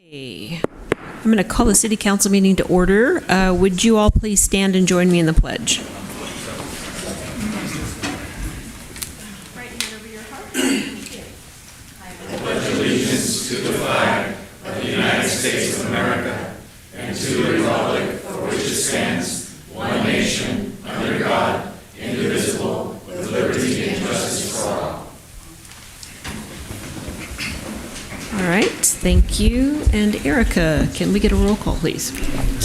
Okay. I'm going to call the City Council meeting to order. Would you all please stand and join me in the pledge? Right hand over your heart. I pledge allegiance to the flag of the United States of America and to the republic for which it stands, one nation, under God, indivisible, with liberty and justice for all. All right, thank you. And Erica, can we get a roll call, please?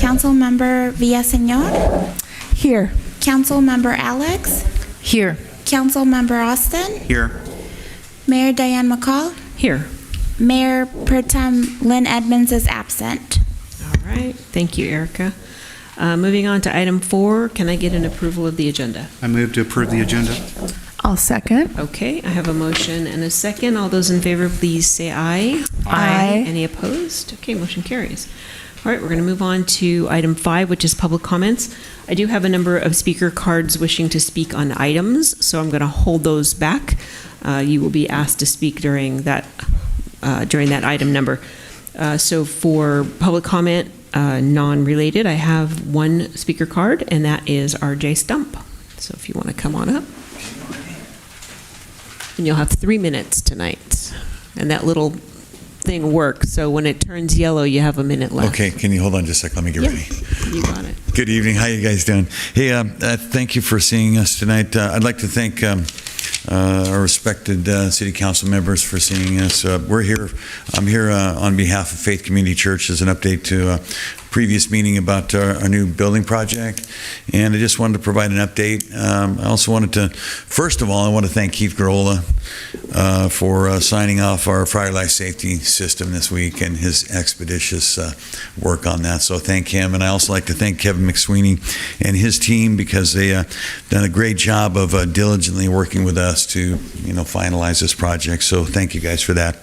Councilmember Villaseñor? Here. Councilmember Alex? Here. Councilmember Austin? Here. Mayor Diane McCall? Here. Mayor Pro Tem Lynn Edmonds is absent. All right, thank you, Erica. Moving on to item 4, can I get an approval of the agenda? I move to approve the agenda. I'll second. Okay, I have a motion and a second. All those in favor, please say aye. Aye. Any opposed? Okay, motion carries. All right, we're going to move on to item 5, which is public comments. I do have a number of speaker cards wishing to speak on items, so I'm going to hold those back. You will be asked to speak during that item number. So for public comment, non-related, I have one speaker card, and that is RJ Stump. So if you want to come on up. And you'll have 3 minutes tonight. And that little thing works, so when it turns yellow, you have a minute left. Okay, can you hold on just a second? Let me get ready. You got it. Good evening. How you guys doing? Hey, thank you for seeing us tonight. I'd like to thank our respected city council members for seeing us. We're here. I'm here on behalf of Faith Community Church as an update to a previous meeting about our new building project, and I just wanted to provide an update. I also wanted to, first of all, I want to thank Keith Garola for signing off our fire life safety system this week and his expeditious work on that. So thank him, and I also like to thank Kevin McSweeney and his team because they done a great job of diligently working with us to finalize this project. So thank you guys for that.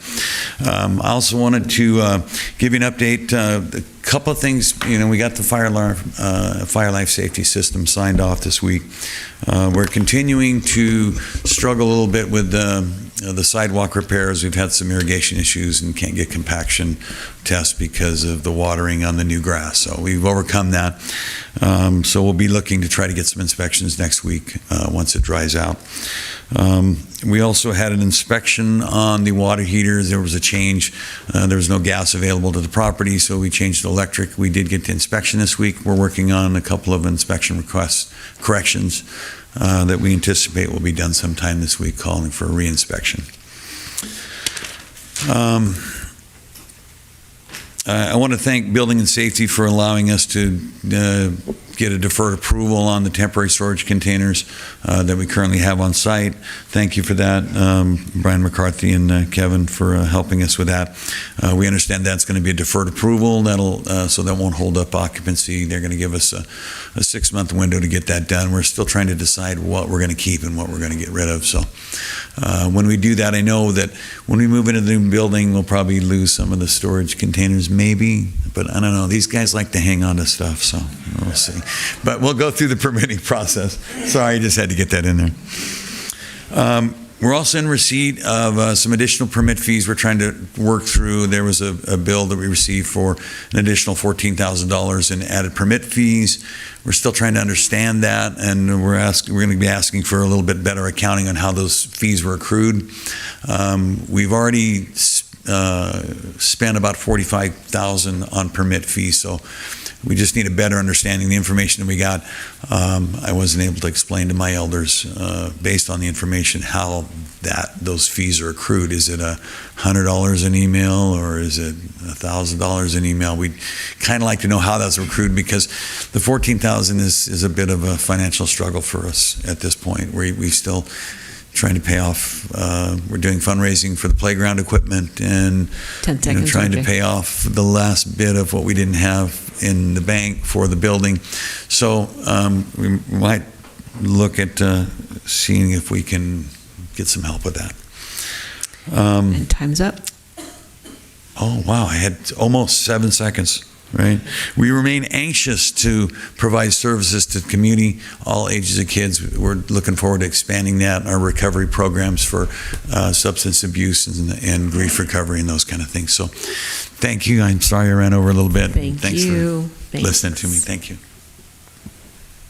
I also wanted to give you an update. A couple of things. We got the fire life safety system signed off this week. We're continuing to struggle a little bit with the sidewalk repairs. We've had some irrigation issues and can't get compaction tests because of the watering on the new grass. So we've overcome that. So we'll be looking to try to get some inspections next week once it dries out. We also had an inspection on the water heaters. There was a change. There was no gas available to the property, so we changed to electric. We did get the inspection this week. We're working on a couple of inspection corrections that we anticipate will be done sometime this week, calling for a reinspection. I want to thank Building and Safety for allowing us to get a deferred approval on the temporary storage containers that we currently have on site. Thank you for that, Brian McCarthy and Kevin, for helping us with that. We understand that's going to be a deferred approval. So that won't hold up occupancy. They're going to give us a 6-month window to get that done. We're still trying to decide what we're going to keep and what we're going to get rid of. So when we do that, I know that when we move into the new building, we'll probably lose some of the storage containers, maybe, but I don't know. These guys like to hang on to stuff, so we'll see. But we'll go through the permitting process. Sorry, I just had to get that in there. We're also in receipt of some additional permit fees we're trying to work through. There was a bill that we received for an additional $14,000 in added permit fees. We're still trying to understand that, and we're going to be asking for a little bit better accounting on how those fees were accrued. We've already spent about $45,000 on permit fees, so we just need a better understanding of the information that we got. I wasn't able to explain to my elders, based on the information, how those fees are accrued. Is it $100 an email, or is it $1,000 an email? We'd kind of like to know how that's accrued, because the $14,000 is a bit of a financial struggle for us at this point. We still trying to pay off. We're doing fundraising for the playground equipment and trying to pay off the last bit of what we didn't have in the bank for the building. So we might look at seeing if we can get some help with that. And time's up. Oh, wow. I had almost 7 seconds. right? We remain anxious to provide services to the community, all ages of kids. We're looking forward to expanding that, our recovery programs for substance abuse and grief recovery and those kind of things. So thank you. I'm sorry I ran over a little bit. Thanks for Thanks. listening to me. Thank you.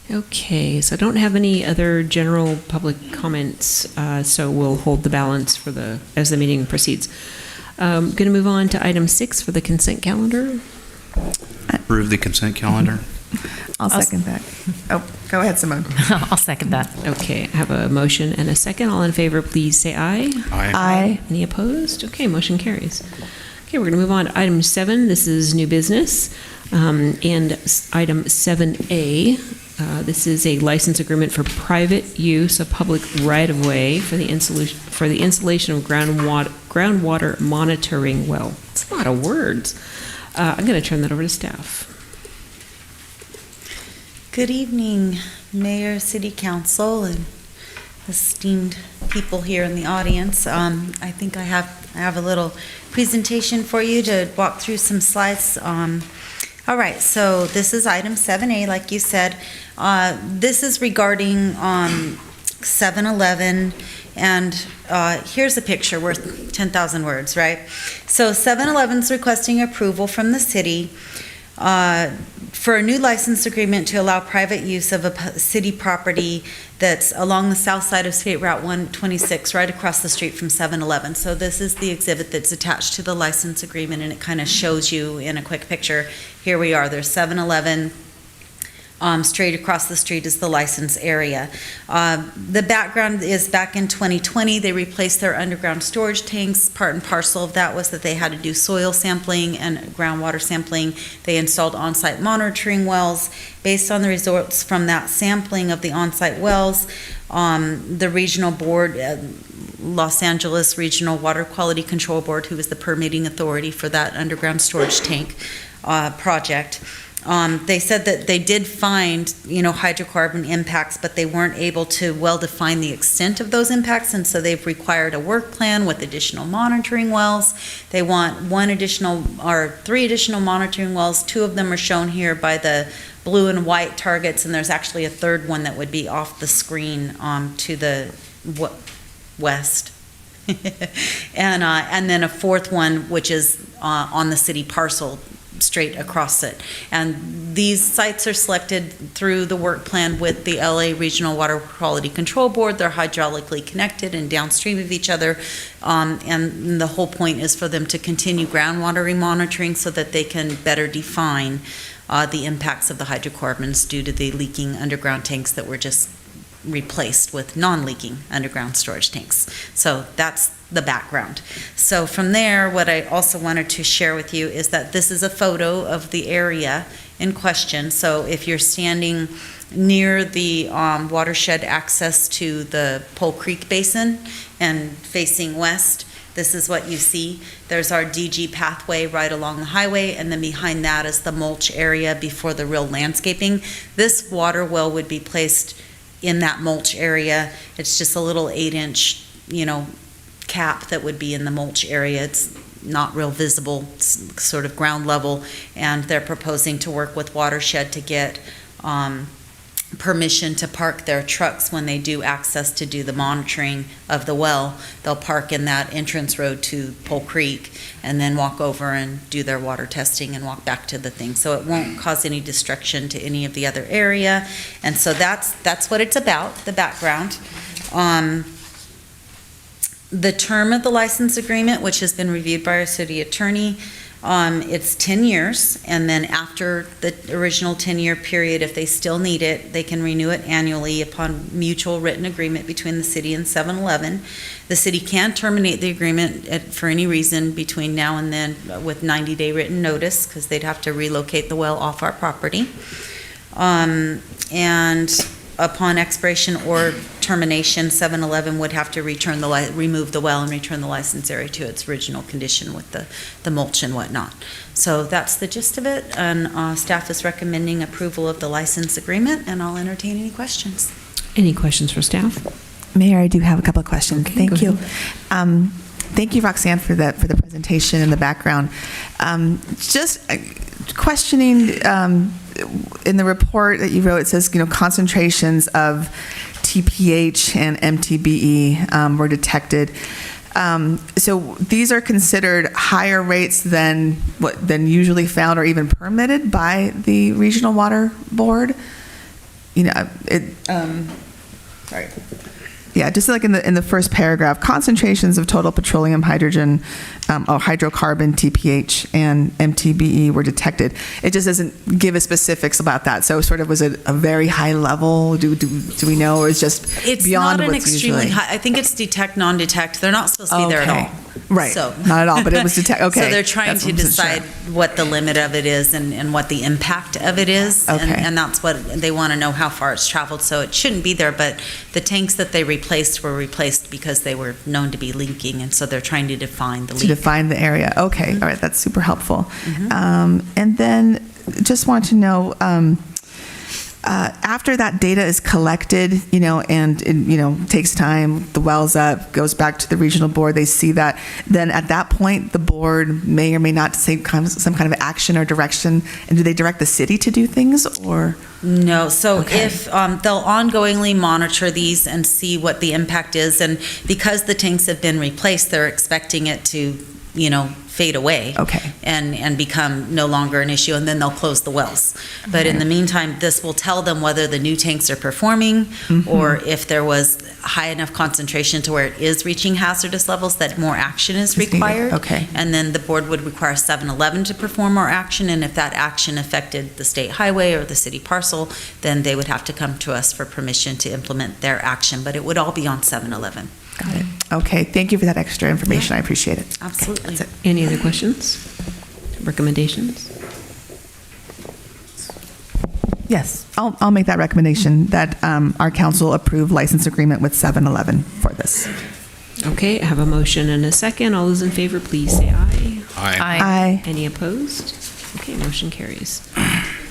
Okay, so I don't have any other general public comments, so we'll hold the balance as the meeting proceeds. Going to move on to item 6 for the consent calendar. Approve the consent calendar. I'll second that. Oh, go ahead, Simone. I'll second that. Okay, I have a motion and a second. All in favor, please say aye. Aye. Any opposed? Okay, motion carries. Okay, we're going to move on to item 7. This is new business. And item 7A, this is a license agreement for private use of public right-of-way for the installation of groundwater monitoring well. It's a lot of words. I'm going to turn that over to staff. Good evening, Mayor, City Council, and esteemed people here in the audience. I think I have a little presentation for you to walk through some slides. All right, so this is item 7A, like you said. This is regarding 7-Eleven, and here's a picture worth 10,000 words, right? So 7-Eleven's requesting approval from the city for a new license agreement to allow private use of a city property that's along the south side of State Route 126, right across the street from 7-Eleven. So this is the exhibit that's attached to the license agreement, and it kind of shows you in a quick picture. Here we are, there's 7-Eleven. Straight across the street is the license area. The background is back in 2020, they replaced their underground storage tanks. Part and parcel of that was that they had to do soil sampling and groundwater sampling. They installed on-site monitoring wells. Based on the results from that sampling of the on-site wells, the regional board, Los Angeles Regional Water Quality Control Board, who is the permitting authority for that underground storage tank project, they said that they did find, hydrocarbon impacts, but they weren't able to well define the extent of those impacts, and so they've required a work plan with additional monitoring wells. They want 3 additional monitoring wells. 2 of them are shown here by the blue and white targets, and there's actually a third one that would be off the screen to the west. and then a 4th one, which is on the city parcel straight across it. And these sites are selected through the work plan with the LA Regional Water Quality Control Board. They're hydraulically connected and downstream of each other. And the whole point is for them to continue groundwater monitoring so that they can better define the impacts of the hydrocarbons due to the leaking underground tanks that were just replaced with non-leaking underground storage tanks. So that's the background. So from there, what I also wanted to share with you is that this is a photo of the area in question. So if you're standing near the watershed access to the Pole Creek Basin and facing west, this is what you see. There's our DG pathway right along the highway, and then behind that is the mulch area before the real landscaping. This water well would be placed in that mulch area. It's just a little 8-inch, cap that would be in the mulch area. It's not real visible, it's sort of ground level, and they're proposing to work with Watershed to get permission to park their trucks when they do access to do the monitoring of the well. They'll park in that entrance road to Pole Creek and then walk over and do their water testing and walk back to the thing. So it won't cause any destruction to any of the other area. And so that's what it's about, the background. The term of the license agreement, which has been reviewed by our city attorney, it's 10 years, and then after the original 10-year period, if they still need it, they can renew it annually upon mutual written agreement between the city and 7-Eleven. The city can terminate the agreement for any reason between now and then with 90-day written notice, because they'd have to relocate the well off our property. And upon expiration or termination, 7-Eleven would have to remove the well and return the license area to its original condition with the mulch and whatnot. So that's the gist of it, and staff is recommending approval of the license agreement, and I'll entertain any questions. Any questions for staff? Mayor, I do have a couple of questions. Okay, Thank you. Thank you, Roxanne, for the presentation and the background. Just questioning, in the report that you wrote, it says, concentrations of TPH and MTBE were detected. So these are considered higher rates than usually found or even permitted by the Regional Water Board. Sorry. Yeah, just like in the first paragraph, concentrations of total petroleum, hydrogen, or hydrocarbon, TPH, and MTBE were detected. It just doesn't give us specifics about that. So sort of was it a very high level? Do we know, or is just beyond not an what's extremely usually high. I think it's detect, non-detect. They're not supposed to be there at all. Right. So. Not at all, but it was detect. Okay. So they're trying to decide what the limit of it is and what the impact of it is. Okay. And that's what they want to know, how far it's traveled. So it shouldn't be there, but the tanks that they replaced were replaced because they were known to be leaking, and so they're trying to define the leak. To define the area. Okay. All right. That's super helpful. Mm-hmm. And then just want to know, after that data is collected, and it takes time, the well's up, goes back to the regional board, they see that, then at that point, the board may or may not take some kind of action or direction. And do they direct the city to do things, or? No. So Okay. if they'll ongoingly monitor these and see what the impact is, and because the tanks have been replaced, they're expecting it to, fade away. Okay. And become no longer an issue, and then they'll close the wells. But in the meantime, this will tell them whether the new tanks are performing, or if there was high enough concentration to where it is reaching hazardous levels that more action is needed. required. Okay. And then the board would require 7-Eleven to perform more action, and if that action affected the state highway or the city parcel, then they would have to come to us for permission to implement their action, but it would all be on 7-Eleven. Got it. Okay. Thank you for that extra information. I appreciate it. Absolutely. Okay, that's it. Any other questions? Recommendations? Yes, I'll make that recommendation that our council approve license agreement with 7-Eleven for this. Okay, I have a motion and a second. All those in favor, please say aye. Aye. Any opposed? Okay, motion carries.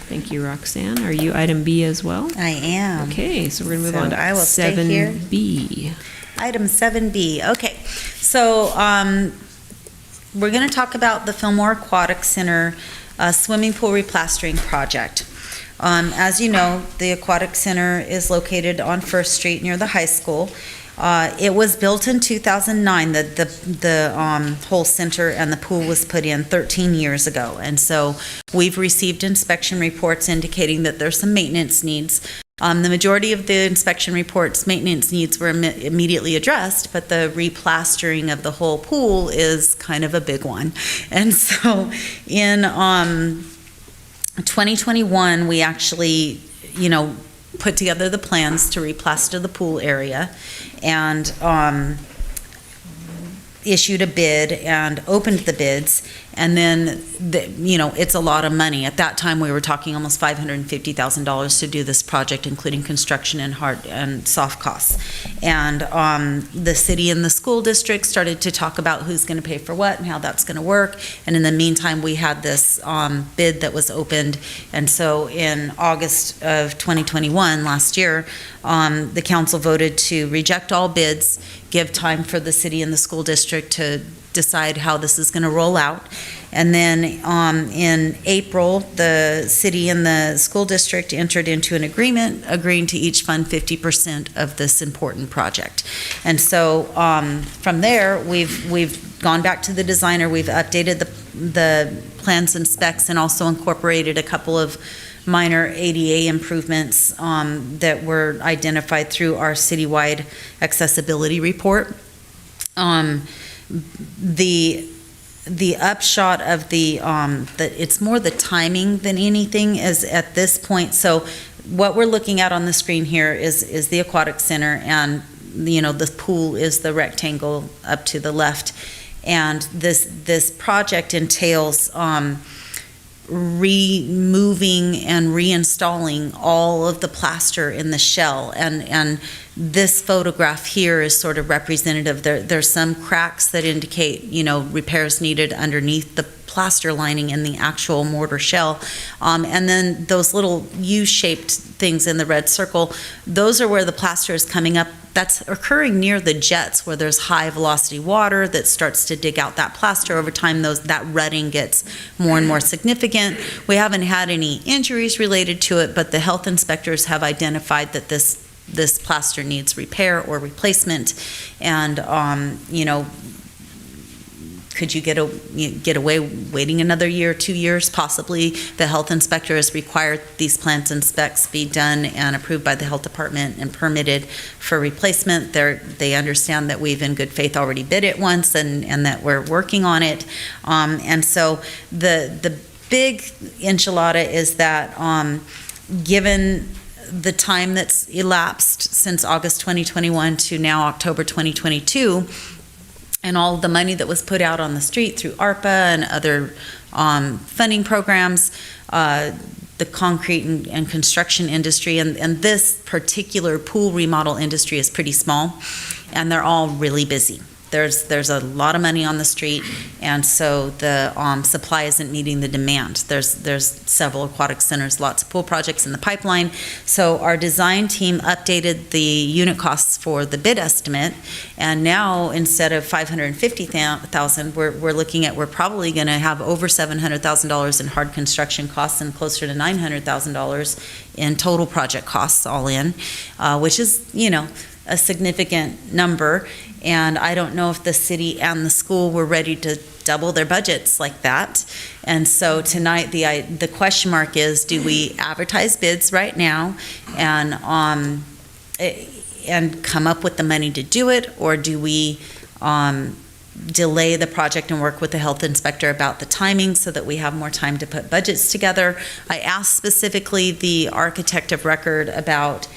Thank you, Roxanne. Are you item B as well? I am. Okay, so we're going to move So on to I will stay here. 7B. Item 7B, okay. So we're going to talk about the Fillmore Aquatic Center swimming pool replastering project. As you know, the Aquatic Center is located on First Street near the high school. It was built in 2009. The whole center and the pool was put in 13 years ago. And so we've received inspection reports indicating that there's some maintenance needs. The majority of the inspection reports, maintenance needs were immediately addressed, but the replastering of the whole pool is kind of a big one. And so in 2021, we actually, put together the plans to replaster the pool area and issued a bid and opened the bids. And then, it's a lot of money. At that time, we were talking almost $550,000 to do this project, including construction and hard and soft costs. And the city and the school district started to talk about who's going to pay for what and how that's going to work. And in the meantime, we had this bid that was opened. And so in August of 2021, last year, the council voted to reject all bids, give time for the city and the school district to decide how this is going to roll out. And then in April, the city and the school district entered into an agreement agreeing to each fund 50% of this important project. And so from there, we've gone back to the designer, we've updated the plans and specs, and also incorporated a couple of minor ADA improvements that were identified through our citywide accessibility report. The upshot of it's more the timing than anything is at this point. So what we're looking at on the screen here is the Aquatic Center, and the pool is the rectangle up to the left. And this project entails removing and reinstalling all of the plaster in the shell, and this photograph here is sort of representative. There's some cracks that indicate repairs needed underneath the plaster lining in the actual mortar shell. And then those little U-shaped things in the red circle, those are where the plaster is coming up. That's occurring near the jets where there's high velocity water that starts to dig out that plaster. Over time, that rutting gets more and more significant. We haven't had any injuries related to it, but the health inspectors have identified that this plaster needs repair or replacement. And, could you get away waiting another year, 2 years? Possibly. The health inspector has required these plans and specs be done and approved by the health department and permitted for replacement. They understand that we've in good faith already bid it once and that we're working on it. And so the big enchilada is that given the time that's elapsed since August 2021 to now October 2022, and all the money that was put out on the street through ARPA and other funding programs, the concrete and construction industry, and this particular pool remodel industry is pretty small, and they're all really busy. There's a lot of money on the street, and so the supply isn't meeting the demand. There's several aquatic centers, lots of pool projects in the pipeline. So our design team updated the unit costs for the bid estimate, and now instead of $550,000, we're probably going to have over $700,000 in hard construction costs and closer to $900,000 in total project costs all in, which is a significant number. And I don't know if the city and the school were ready to double their budgets like that. And so tonight, the question mark is, do we advertise bids right now and come up with the money to do it, or do we delay the project and work with the health inspector about the timing so that we have more time to put budgets together? I asked specifically the architect of record about,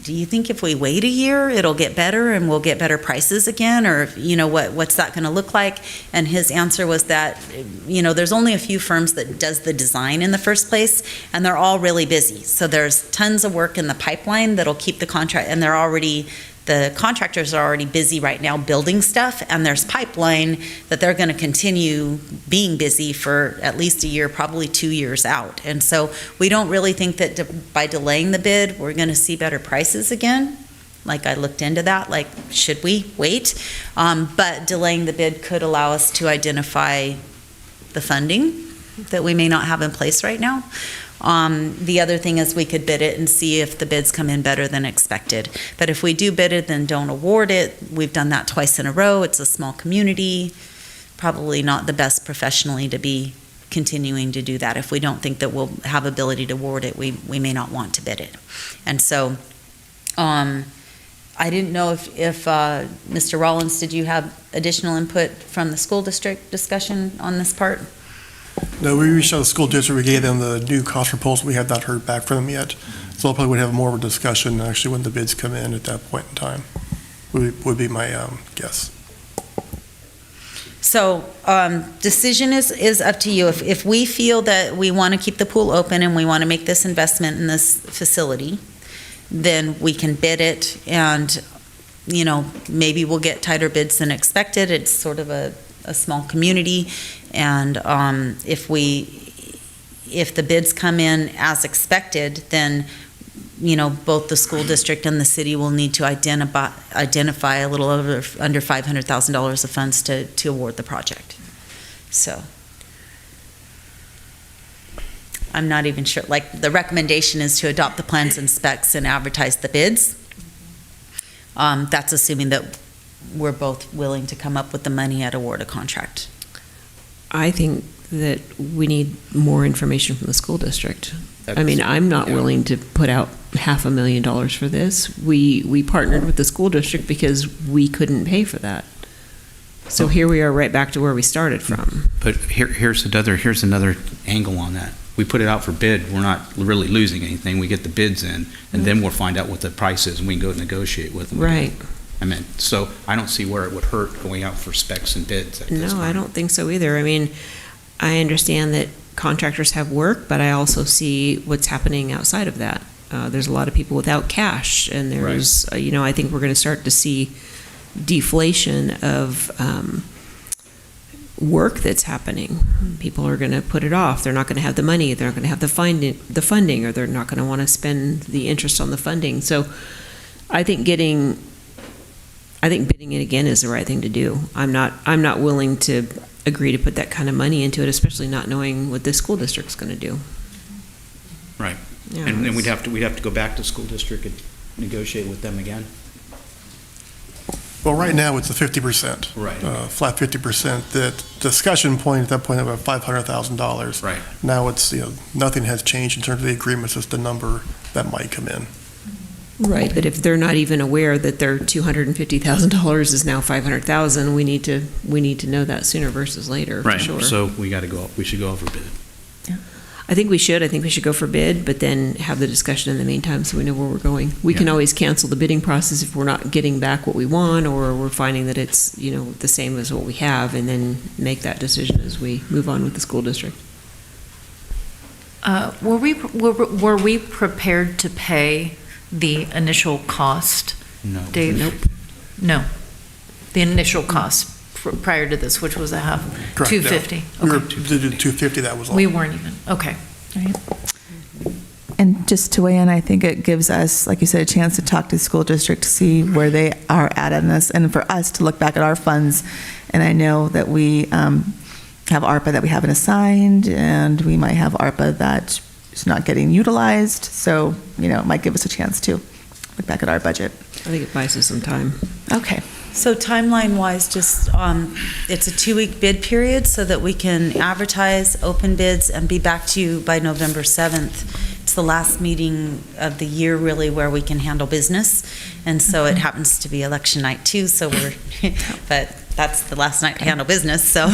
do you think if we wait a year, it'll get better and we'll get better prices again? Or, what's that going to look like? And his answer was that, there's only a few firms that does the design in the first place, and they're all really busy. So there's tons of work in the pipeline that'll keep the contract, and the contractors are already busy right now building stuff, and there's pipeline that they're going to continue being busy for at least a year, probably 2 years out. And so we don't really think that by delaying the bid, we're going to see better prices again. Like, I looked into that, like, should we wait? But delaying the bid could allow us to identify the funding that we may not have in place right now. The other thing is we could bid it and see if the bids come in better than expected. But if we do bid it, then don't award it. We've done that twice in a row. It's a small community. Probably not the best professionally to be continuing to do that. If we don't think that we'll have ability to award it, we may not want to bid it. And so I didn't know if Mr. Rollins, did you have additional input from the school district discussion on this part? No, we reached out to the school district. We gave them the new cost proposal. We have not heard back from them yet. So I probably would have more of a discussion actually when the bids come in at that point in time, would be my guess. So decision is up to you. If we feel that we want to keep the pool open and we want to make this investment in this facility, then we can bid it, and maybe we'll get tighter bids than expected. It's sort of a small community, and if the bids come in as expected, then both the school district and the city will need to identify a little under $500,000 of funds to award the project. So I'm not even sure, like, the recommendation is to adopt the plans and specs and advertise the bids. That's assuming that we're both willing to come up with the money at award a contract. I think that we need more information from the school district. I'm not willing to put out $500,000 for this. We partnered with the school district because we couldn't pay for that. So here we are right back to where we started from. But here's another angle on that. We put it out for bid. We're not really losing anything. We get the bids in, and then we'll find out what the price is, and we can go negotiate with them. Right. So I don't see where it would hurt going out for specs and bids at this time. No, I don't think so either. I understand that contractors have work, but I also see what's happening outside of that. There's a lot of people without cash, and there's, I think we're going to start to see deflation of work that's happening. People are going to put it off. They're not going to have the money. They're not going to have the funding, or they're not going to want to spend the interest on the funding. So I think bidding it again is the right thing to do. I'm not willing to agree to put that kind of money into it, especially not knowing what this school district's going to do. Right. Yeah, And then we'd have to go back to the school district and negotiate with them again. Well, right now, it's a 50%. Right. Flat 50%. The discussion point at that point about $500,000. Right. Now it's, nothing has changed in terms of the agreements as the number that might come in. Right, but if they're not even aware that their $250,000 is now $500,000, we need to know that sooner versus later, for Right. sure. So we should go over bid. I think we should go for bid, but then have the discussion in the meantime so we know where we're going. We can always cancel the bidding process if we're not getting back what we want, or we're finding that it's, the same as what we have, and then make that decision as we move on with the school district. Were we prepared to pay the initial cost, No. Dave? Nope. No. The initial cost prior to this, which was a half, Correct, no. 250? We were Okay. to do 250, that was all. We weren't even, okay. Right. And just to weigh in, I think it gives us, like you said, a chance to talk to the school district to see where they are at in this, and for us to look back at our funds. And I know that we have ARPA that we haven't assigned, and we might have ARPA that is not getting utilized. So, it might give us a chance to look back at our budget. I think it buys us some time. Okay. So timeline-wise, just, it's a 2-week bid period so that we can advertise, open bids, and be back to you by November 7th. It's the last meeting of the year, really, where we can handle business. And so it happens to be election night, too, so but that's the last night to handle business. So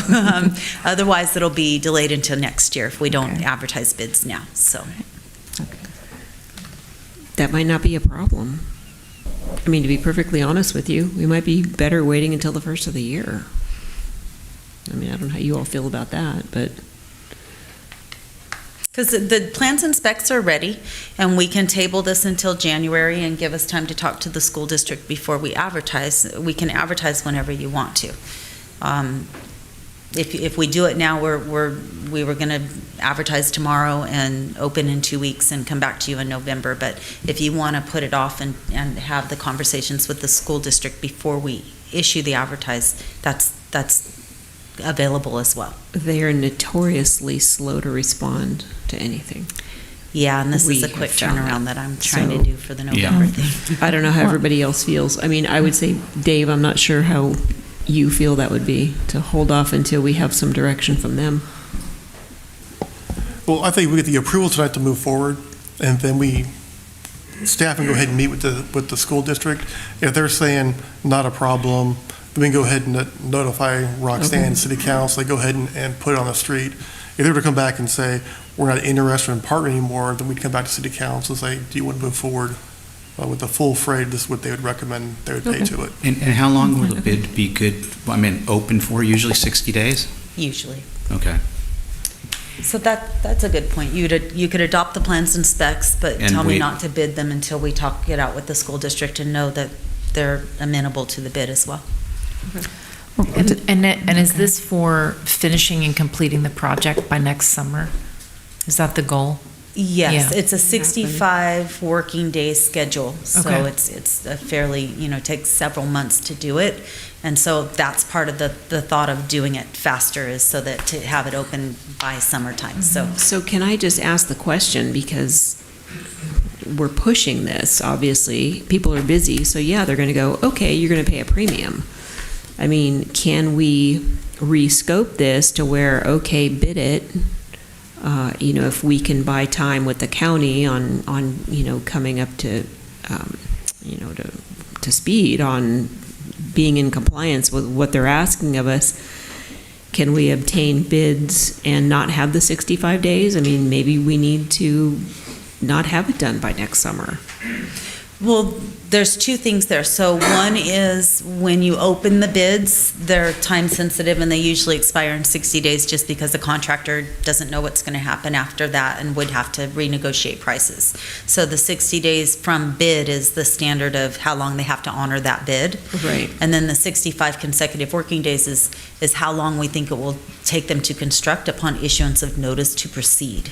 otherwise, it'll be delayed until next year if we don't advertise bids now, so. That might not be a problem. I mean, to be perfectly honest with you, we might be better waiting until the first of the year. I mean, I don't know how you all feel about that, but. Because the plans and specs are ready, and we can table this until January and give us time to talk to the school district before we advertise. We can advertise whenever you want to. If we do it now, we were going to advertise tomorrow and open in 2 weeks and come back to you in November. But if you want to put it off and have the conversations with the school district before we issue the advertise, that's available as well. They are notoriously slow to respond to anything. Yeah, and this is a We quick have found turnaround that. that I'm trying So- to do for the November thing. I don't know how everybody else feels. I mean, I would say, Dave, I'm not sure how you feel that would be, to hold off until we have some direction from them. Well, I think we get the approval tonight to move forward, and then staff can go ahead and meet with the school district. If they're saying not a problem, then we can go ahead and notify Roxanne, City Council, they go ahead and put it on the street. If they were to come back and say, we're not interested in partnering anymore, then we'd come back to City Council and say, do you want to move forward with the full freight? This is what they would recommend they would pay to it. And how long will the bid be open for? Usually 60 days? Usually. Okay. So that's a good point. You could adopt the plans and specs, but And tell me we- not to bid them until we talk it out with the school district and know that they're amenable to the bid as well. And is this for finishing and completing the project by next summer? Is that the goal? Yes, Yeah. it's a 65 working day schedule. So Okay. it's a fairly, takes several months to do it. And so that's part of the thought of doing it faster, is so that to have it open by summertime. So can I just ask the question, because we're pushing this, obviously, people are busy, so yeah, they're going to go, okay, you're going to pay a premium. I mean, can we rescope this to where, okay, bid it, if we can buy time with the county on coming up to, to speed on being in compliance with what they're asking of us, can we obtain bids and not have the 65 days? I mean, maybe we need to not have it done by next summer. Well, there's two things there. So one is when you open the bids, they're time sensitive and they usually expire in 60 days just because the contractor doesn't know what's going to happen after that and would have to renegotiate prices. So the 60 days from bid is the standard of how long they have to honor that bid. Right. And then the 65 consecutive working days is how long we think it will take them to construct upon issuance of notice to proceed.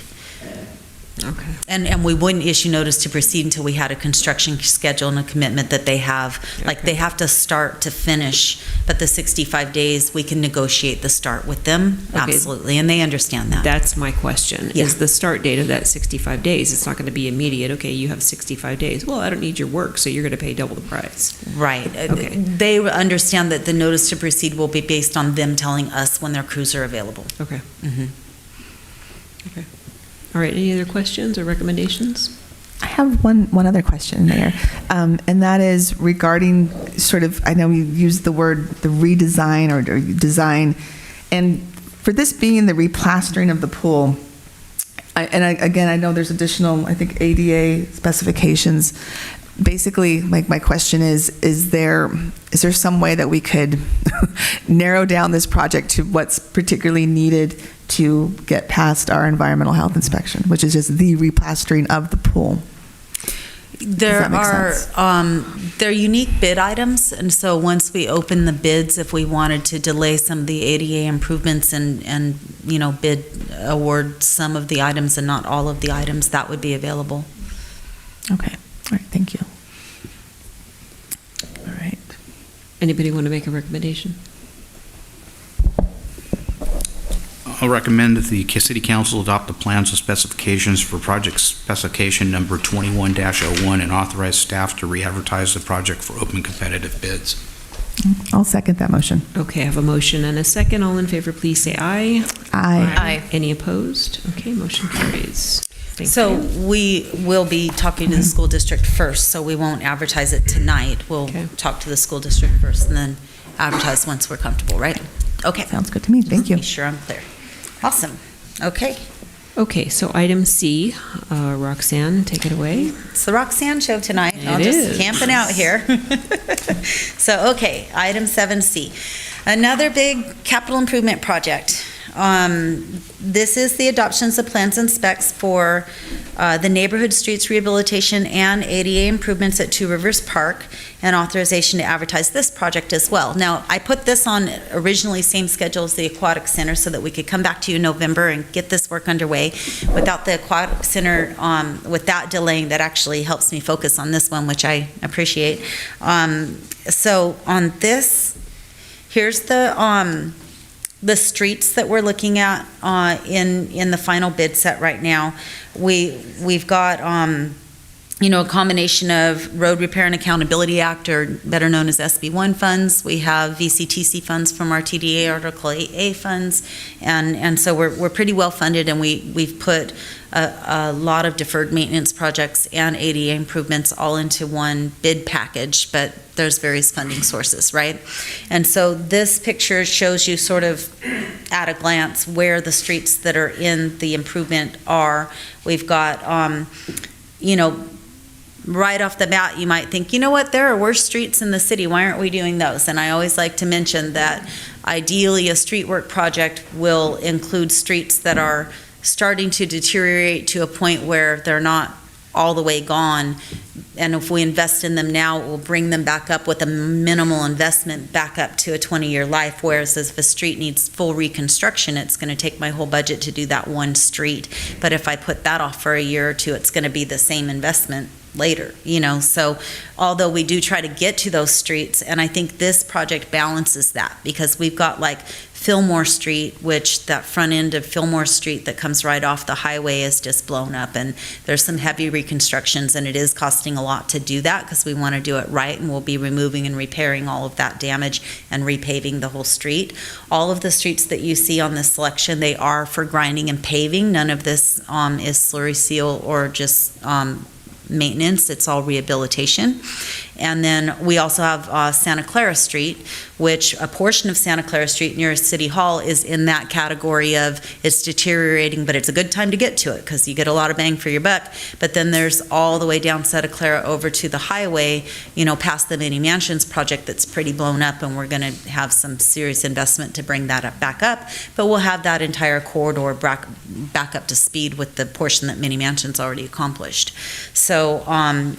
Okay. And we wouldn't issue notice to proceed until we had a construction schedule and a commitment that they have. Like, they have to start to finish, but the 65 days, we can negotiate the start with them, Okay. absolutely, and they understand that. That's my question, Yeah. is the start date of that 65 days. It's not going to be immediate. Okay, you have 65 days. Well, I don't need your work, so you're going to pay double the price. Right. Okay. They understand that the notice to proceed will be based on them telling us when their crews are available. Okay. Mhm. Okay. All right, any other questions or recommendations? I have one other question, Mayor, and that is regarding sort of, I know you used the word the redesign or design, and for this being the replastering of the pool, again, I know there's additional, I think, ADA specifications. Basically, my question is there some way that we could narrow down this project to what's particularly needed to get past our environmental health inspection, which is just the replastering of the pool? There that make are, sense? they're unique bid items, and so once we open the bids, if we wanted to delay some of the ADA improvements and bid award some of the items and not all of the items, that would be available. Okay, all right, thank you. All right. Anybody want to make a recommendation? I'll recommend that the City Council adopt the plans and specifications for project specification number 21-01 and authorize staff to re-advertise the project for open competitive bids. I'll second that motion. Okay, I have a motion and a second. All in favor, please say aye. Aye. Any opposed? Okay, motion carries. Thank So you. we will be talking to the school district first, so we won't advertise it tonight. We'll Okay. talk to the school district first and then advertise once we're comfortable, right? Okay. Sounds good to me, thank you. Be sure I'm clear. Awesome. Okay. Okay, so item C, Roxanne, take it away. It's the Roxanne Show tonight. I'm It just is. camping out here. So, okay, item 7C. Another big capital improvement project. This is the adoptions of plans and specs for the neighborhood streets rehabilitation and ADA improvements at Two Rivers Park, and authorization to advertise this project as well. Now, I put this on originally same schedule as the Aquatic Center so that we could come back to you in November and get this work underway. Without the Aquatic Center, with that delaying, that actually helps me focus on this one, which I appreciate. So on this, here's the streets that we're looking at in the final bid set right now. We've got a combination of Road Repair and Accountability Act, or better known as SB1 funds. We have VCTC funds from our TDA Article 8A funds, and so we're pretty well funded, and we've put a lot of deferred maintenance projects and ADA improvements all into one bid package, but there's various funding sources, right? And so this picture shows you sort of at a glance where the streets that are in the improvement are. We've got, right off the bat, you might think, you know what, there are worse streets in the city, why aren't we doing those? And I always like to mention that ideally a street work project will include streets that are starting to deteriorate to a point where they're not all the way gone. And if we invest in them now, it will bring them back up with a minimal investment back up to a 20-year life. Whereas if a street needs full reconstruction, it's going to take my whole budget to do that one street. But if I put that off for a year or two, it's going to be the same investment later, so although we do try to get to those streets, and I think this project balances that, because we've got like Fillmore Street, which that front end of Fillmore Street that comes right off the highway is just blown up, and there's some heavy reconstructions, and it is costing a lot to do that because we want to do it right, and we'll be removing and repairing all of that damage and repaving the whole street. All of the streets that you see on this selection, they are for grinding and paving. None of this is slurry seal or just maintenance. It's all rehabilitation. And then we also have Santa Clara Street, which a portion of Santa Clara Street near City Hall is in that category of it's deteriorating, but it's a good time to get to it because you get a lot of bang for your buck. But then there's all the way down Santa Clara over to the highway, past the mini mansions project that's pretty blown up, and we're going to have some serious investment to bring that back up. But we'll have that entire corridor back up to speed with the portion that mini mansions already accomplished. So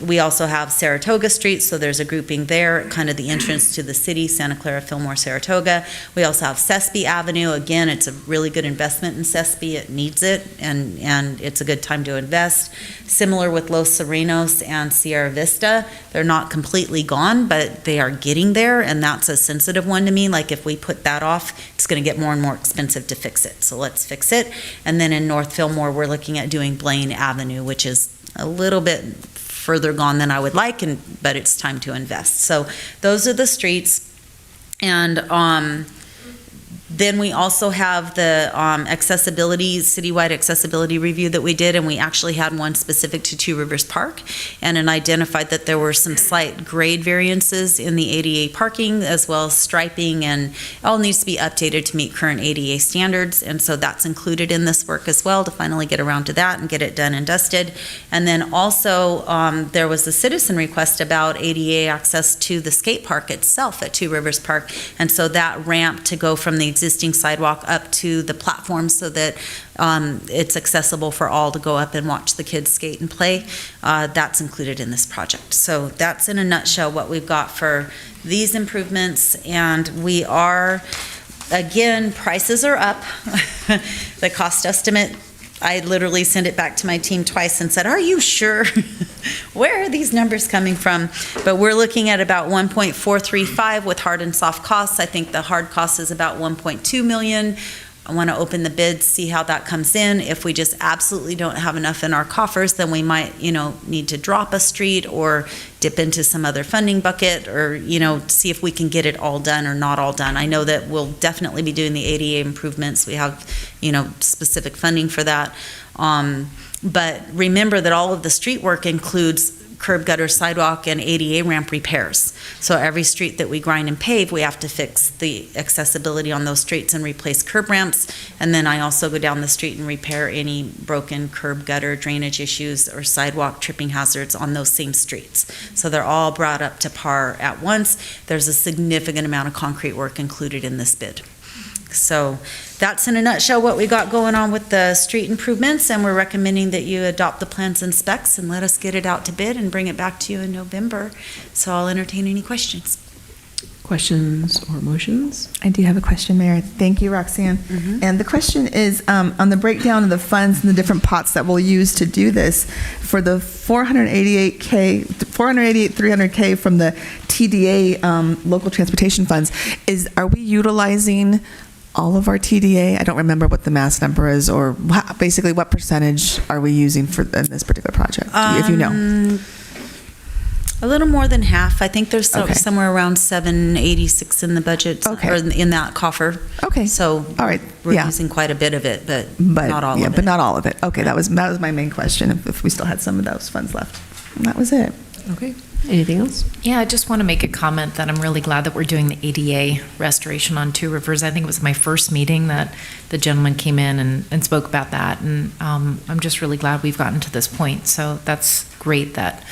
we also have Saratoga Street, so there's a grouping there, kind of the entrance to the city, Santa Clara, Fillmore, Saratoga. We also have Nfsp Avenue. Again, it's a really good investment in Nfsp. It needs it, and it's a good time to invest. Similar with Los Serenos and Sierra Vista. They're not completely gone, but they are getting there, and that's a sensitive one to me. Like if we put that off, it's going to get more and more expensive to fix it. So let's fix it. And then in North Fillmore, we're looking at doing Blaine Avenue, which is a little bit further gone than I would like, but it's time to invest. So those are the streets. And then we also have the citywide accessibility review that we did, and we actually had one specific to Two Rivers Park, and it identified that there were some slight grade variances in the ADA parking, as well as striping, and it all needs to be updated to meet current ADA standards, and so that's included in this work as well, to finally get around to that and get it done and dusted. And then also, there was a citizen request about ADA access to the skate park itself at Two Rivers Park, and so that ramp to go from the existing sidewalk up to the platform so that it's accessible for all to go up and watch the kids skate and play. That's included in this project. So that's in a nutshell what we've got for these improvements. And we are, again, prices are up. The cost estimate, I literally sent it back to my team twice and said, are you sure? Where are these numbers coming from? But we're looking at about 1.435 with hard and soft costs. I think the hard cost is about 1.2 million. I want to open the bids, see how that comes in. If we just absolutely don't have enough in our coffers, then we might, need to drop a street or dip into some other funding bucket, or, see if we can get it all done or not all done. I know that we'll definitely be doing the ADA improvements. We have, specific funding for that. But remember that all of the street work includes curb, gutter, sidewalk, and ADA ramp repairs. So every street that we grind and pave, we have to fix the accessibility on those streets and replace curb ramps. And then I also go down the street and repair any broken curb, gutter, drainage issues, or sidewalk tripping hazards on those same streets. So they're all brought up to par at once. There's a significant amount of concrete work included in this bid. So that's in a nutshell what we got going on with the street improvements, and we're recommending that you adopt the plans and specs and let us get it out to bid and bring it back to you in November. So I'll entertain any questions. Questions or motions? I do have a question, Mayor. Thank you, Roxanne. Mm-hmm. And the question is on the breakdown of the funds and the different pots that we'll use to do this. For the 300K from the TDA local transportation funds, are we utilizing all of our TDA? I don't remember what the mass number is, or basically what percentage are we using in this particular project, if you know? A little more than half. I think there's Okay. somewhere around 786 in the budget, Okay. or in that coffer. Okay. So All right. we're Yeah. using quite a bit of it, but not all of it. But not all of it. Okay, that was my main question, if we still had some of those funds left. And that was it. Okay. Anything else? Yeah, I just want to make a comment that I'm really glad that we're doing the ADA restoration on Two Rivers. I think it was my first meeting that the gentleman came in and spoke about that, and I'm just really glad we've gotten to this point. So that's great that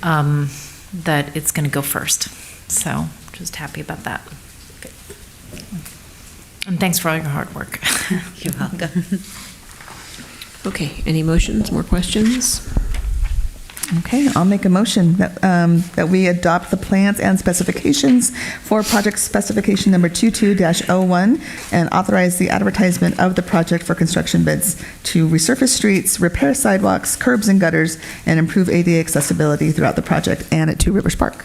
that it's going to go first. So just happy about that. And thanks for all your hard work. You're welcome. Okay. Any motions? More questions? Okay, I'll make a motion that we adopt the plans and specifications for project specification number 22-01 and authorize the advertisement of the project for construction bids to resurface streets, repair sidewalks, curbs and gutters, and improve ADA accessibility throughout the project and at Two Rivers Park.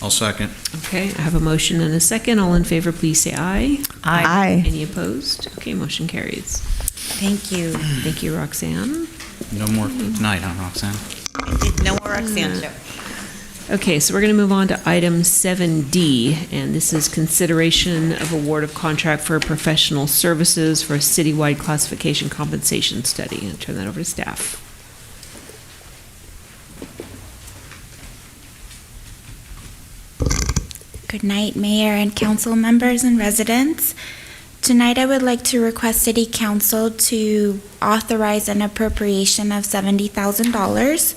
I'll second. Okay. I have a motion and a second. All in favor, please say aye. Aye. Any opposed? Okay. Motion carries. Thank you. Thank you, Roxanne. No more tonight, huh, Roxanne? No more Roxanne show. Okay, so we're going to move on to item 7D, and this is consideration of award of contract for professional services for a citywide classification compensation study. I'll turn that over to staff. Good night, Mayor and council members and residents. Tonight, I would like to request City Council to authorize an appropriation of $70,000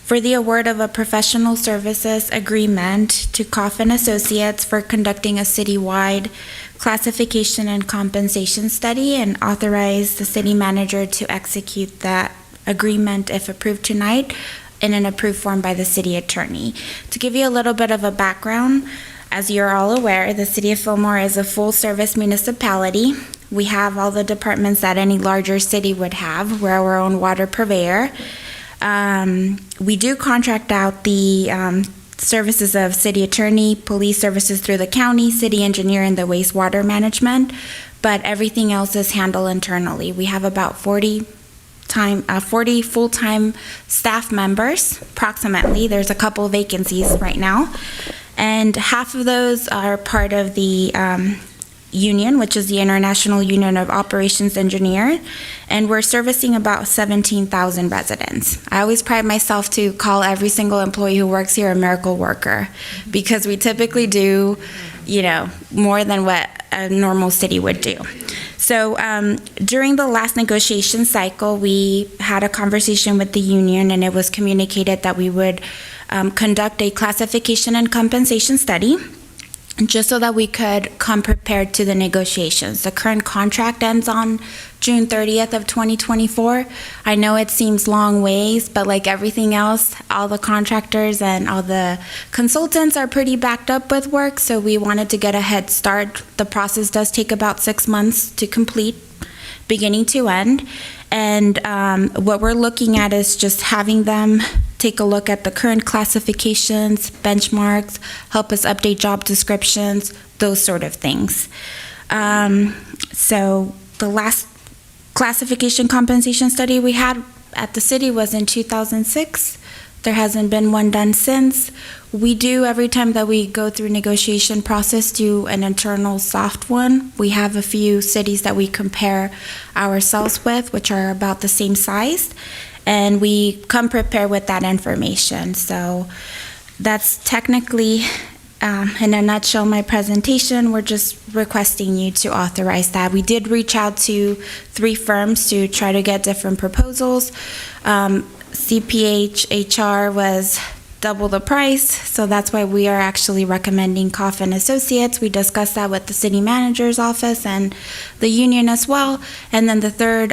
for the award of a professional services agreement to Coffin Associates for conducting a citywide classification and compensation study, and authorize the city manager to execute that agreement if approved tonight in an approved form by the city attorney. To give you a little bit of a background, as you're all aware, the city of Fillmore is a full-service municipality. We have all the departments that any larger city would have. We're our own water purveyor. We do contract out the services of city attorney, police services through the county, city engineer, and the wastewater management, but everything else is handled internally. We have about 40 full-time staff members, approximately. There's a couple vacancies right now. And half of those are part of the union, which is the International Union of Operations Engineers, and we're servicing about 17,000 residents. I always pride myself to call every single employee who works here a miracle worker, because we typically do, more than what a normal city would do. So during the last negotiation cycle, we had a conversation with the union, and it was communicated that we would conduct a classification and compensation study, just so that we could come prepared to the negotiations. The current contract ends on June 30th of 2024. I know it seems long ways, but like everything else, all the contractors and all the consultants are pretty backed up with work, so we wanted to get a head start. The process does take about 6 months to complete, beginning to end. And what we're looking at is just having them take a look at the current classifications, benchmarks, help us update job descriptions, those sort of things. So the last classification compensation study we had at the city was in 2006. There hasn't been one done since. We do, every time that we go through negotiation process, do an internal soft one. We have a few cities that we compare ourselves with, which are about the same size, and we come prepared with that information. So that's technically, in a nutshell, my presentation. We're just requesting you to authorize that. We did reach out to 3 firms to try to get different proposals. CPH HR was double the price, so that's why we are actually recommending Coffin Associates. We discussed that with the city manager's office and the union as well. And then the third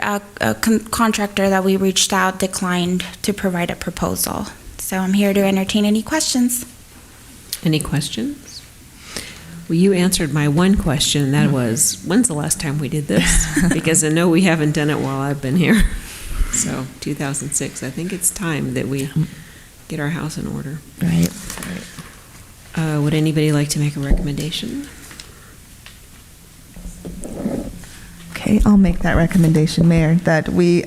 contractor that we reached out declined to provide a proposal. So I'm here to entertain any questions. Any questions? Well, you answered my one question, and that was, when's the last time we did this? Because I know we haven't done it while I've been here. So 2006, I think it's time that we get our house in order. Right. Would anybody like to make a recommendation? Okay, I'll make that recommendation, Mayor, that we,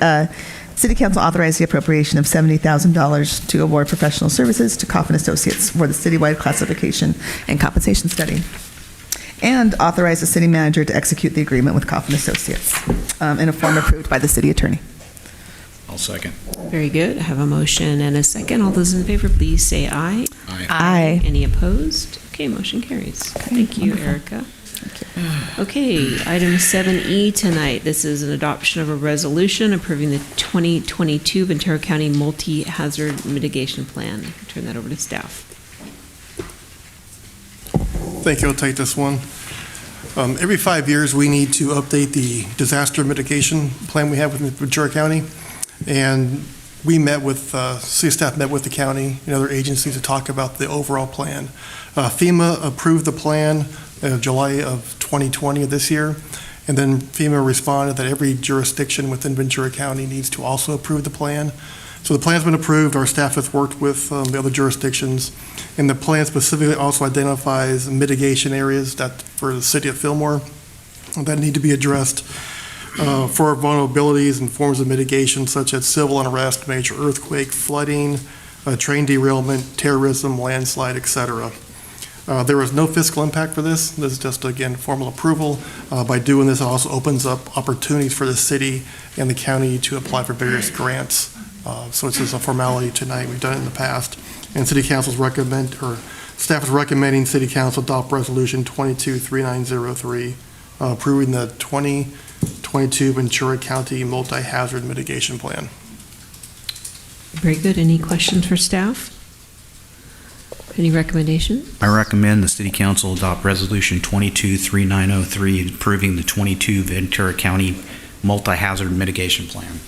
City Council authorize the appropriation of $70,000 to award professional services to Coffin Associates for the citywide classification and compensation study, and authorize the city manager to execute the agreement with Coffin Associates in a form approved by the city attorney. I'll second. Very good. I have a motion and a second. All those in favor, please say aye. Aye. Aye. Any opposed? Okay, motion carries. Thank you, Erica. Okay, item 7E tonight. This is an adoption of a resolution approving the 2022 Ventura County Multi-Hazard Mitigation Plan. Turn that over to staff. Thank you. I'll take this one. Every 5 years, we need to update the disaster mitigation plan we have with Ventura County. And we met with, city staff met with the county and other agencies to talk about the overall plan. FEMA approved the plan in July of 2020 of this year. And then FEMA responded that every jurisdiction within Ventura County needs to also approve the plan. So the plan's been approved. Our staff has worked with the other jurisdictions. And the plan specifically also identifies mitigation areas that for the city of Fillmore that need to be addressed for vulnerabilities and forms of mitigation such as civil unrest, major earthquake, flooding, train derailment, terrorism, landslide, etc. There was no fiscal impact for this. This is just, again, formal approval. By doing this, it also opens up opportunities for the city and the county to apply for various grants. So it's just a formality tonight. We've done it in the past. And City Council's Staff is recommending City Council adopt Resolution 223903, approving the 2022 Ventura County Multi-Hazard Mitigation Plan. Very good. Any questions for staff? Any recommendation? I recommend the City Council adopt Resolution 223903, approving the 22 Ventura County Multi-Hazard Mitigation Plan.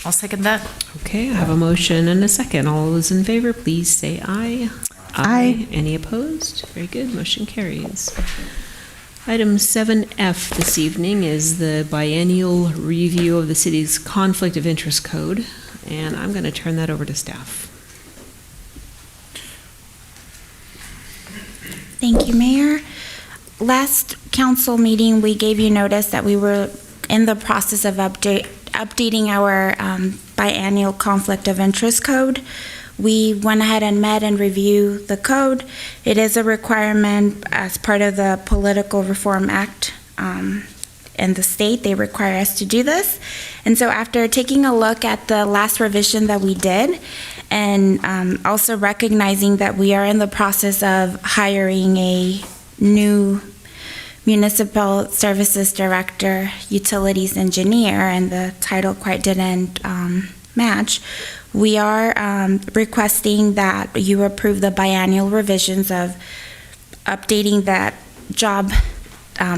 I'll second that. Okay, I have a motion and a second. All those in favor, please say aye. Aye. Any opposed? Very good. Motion carries. Item 7F this evening is the biennial review of the city's Conflict of Interest Code, and I'm going to turn that over to staff. Thank you, Mayor. Last council meeting, we gave you notice that we were in the process of updating our biannual conflict of interest code. We went ahead and met and reviewed the code. It is a requirement as part of the Political Reform Act in the state. They require us to do this. And so after taking a look at the last revision that we did, and also recognizing that we are in the process of hiring a new municipal services director, utilities engineer, and the title quite didn't match, we are requesting that you approve the biannual revisions of updating that job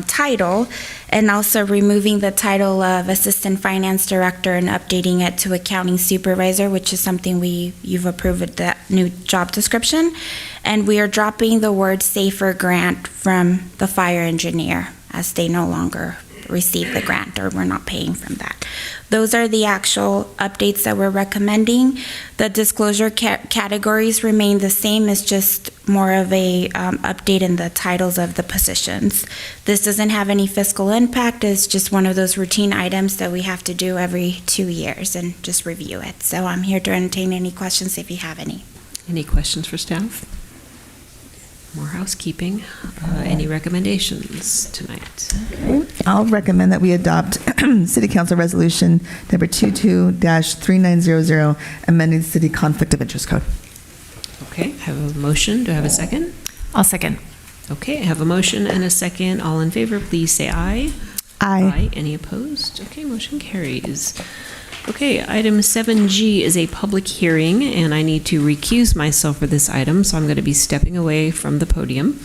title, and also removing the title of Assistant Finance Director and updating it to Accounting Supervisor, which is something you've approved that new job description. And we are dropping the word SAFER grant from the fire engineer, as they no longer receive the grant, or we're not paying from that. Those are the actual updates that we're recommending. The disclosure categories remain the same. It's just more of a update in the titles of the positions. This doesn't have any fiscal impact. It's just one of those routine items that we have to do every 2 years and just review it. So I'm here to entertain any questions if you have any. Any questions for staff? More housekeeping. Any recommendations tonight? Okay. I'll recommend that we adopt City Council Resolution number 22-3900, amending the City Conflict of Interest Code. Okay, I have a motion. Do I have a second? I'll second. Okay, I have a motion and a second. All in favor, please say aye. Aye. Any opposed? Okay, motion carries. Okay, item 7G is a public hearing, and I need to recuse myself for this item, so I'm going to be stepping away from the podium.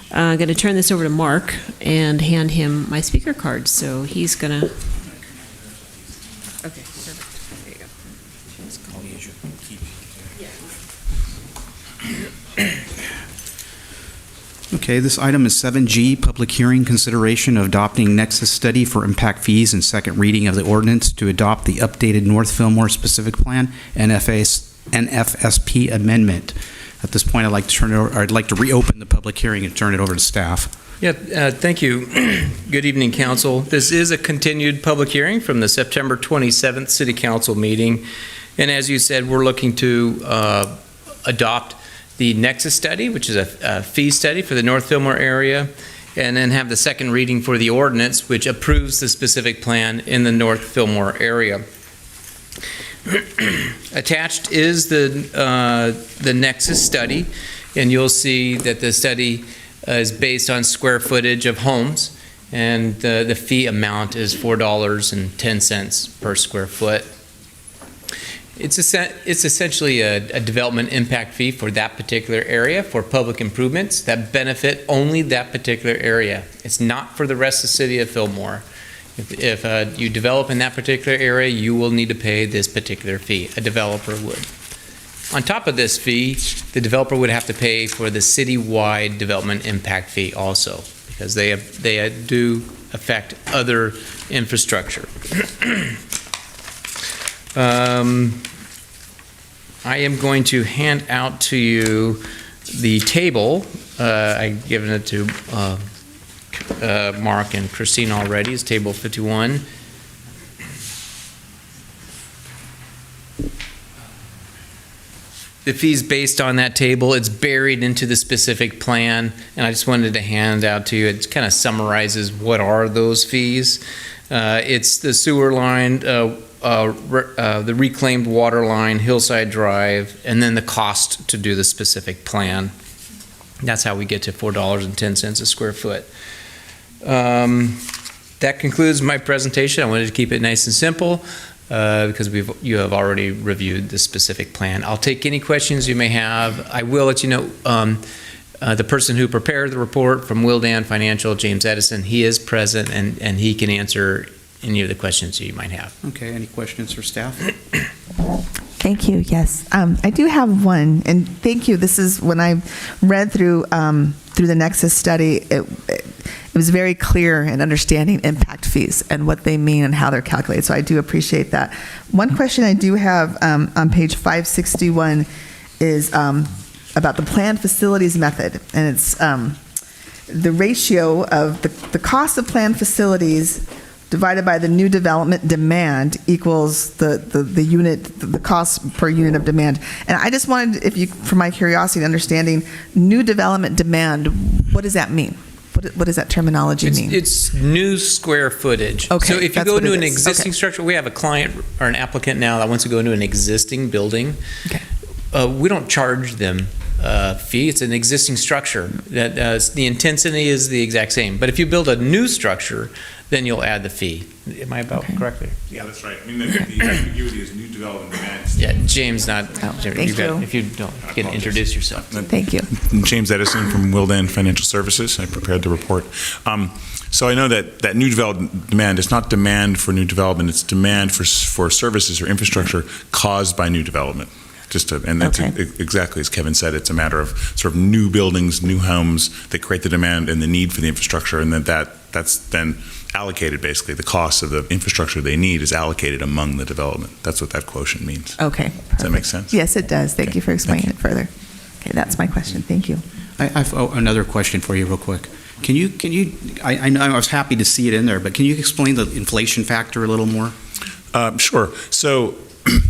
I'm going to turn this over to Mark and hand him my speaker card, so he's going to... Okay, perfect. There you go. Okay, this item is 7G, public hearing consideration of adopting Nexus Study for impact fees and second reading of the ordinance to adopt the updated North Fillmore specific plan, Nfsp amendment. At this point, I'd like to reopen the public hearing and turn it over to staff. Yeah, thank you. Good evening, Council. This is a continued public hearing from the September 27th City Council meeting. And as you said, we're looking to adopt the Nexus Study, which is a fee study for the North Fillmore area, and then have the second reading for the ordinance, which approves the specific plan in the North Fillmore area. Attached is the Nexus Study, and you'll see that the study is based on square footage of homes, and the fee amount is $4.10 per square foot. It's essentially a development impact fee for that particular area for public improvements that benefit only that particular area. It's not for the rest of the city of Fillmore. If you develop in that particular area, you will need to pay this particular fee. A developer would. On top of this fee, the developer would have to pay for the citywide development impact fee also, because they do affect other infrastructure. I am going to hand out to you the table. I've given it to Mark and Christine already. It's table 51. The fees based on that table, it's buried into the specific plan, and I just wanted to hand out to you. It kind of summarizes what are those fees. It's the sewer line, the reclaimed water line, Hillside Drive, and then the cost to do the specific plan. That's how we get to $4.10 a square foot. That concludes my presentation. I wanted to keep it nice and simple because you have already reviewed the specific plan. I'll take any questions you may have. I will let you know the person who prepared the report from Willdan Financial, James Edison, he is present and he can answer any of the questions you might have. Okay, any questions for staff? Thank you. Yes, I do have one, and thank you. This is when I read through the Nexus study. It was very clear in understanding impact fees and what they mean and how they're calculated. So I do appreciate that. One question I do have on page 561 is about the planned facilities method, and it's the ratio of the cost of planned facilities divided by the new development demand equals the cost per unit of demand. And I just wanted, for my curiosity, understanding new development demand, what does that mean? What does that terminology mean? It's new square footage. Okay, So if you that's go what into it an is. existing Okay. structure, we have a client or an applicant now that wants to go into an existing building. Okay. We don't charge them a fee. It's an existing structure. That the intensity is the exact same. But if you build a new structure, then you'll add the fee. Am I about correct there? Yeah, that's right. I mean, the ambiguity is new development demands. Yeah, James, not. thank If you don't, you can introduce yourself. Thank you. James Edison from Willdan Financial Services. I prepared the report. So I know that new development demand is not demand for new development, it's demand for services or infrastructure caused by new development. And that's Okay. exactly as Kevin said, it's a matter of sort of new buildings, new homes that create the demand and the need for the infrastructure, and that's then allocated, basically. The cost of the infrastructure they need is allocated among the development. That's what that quotient means. Okay. Does that make sense? Yes, it does. Thank Okay. you for explaining Thank it further. Okay, that's my question. Thank you. I've another question for you real quick. Can you, I know I was happy to see it in there, but can you explain the inflation factor a little more? Sure. So,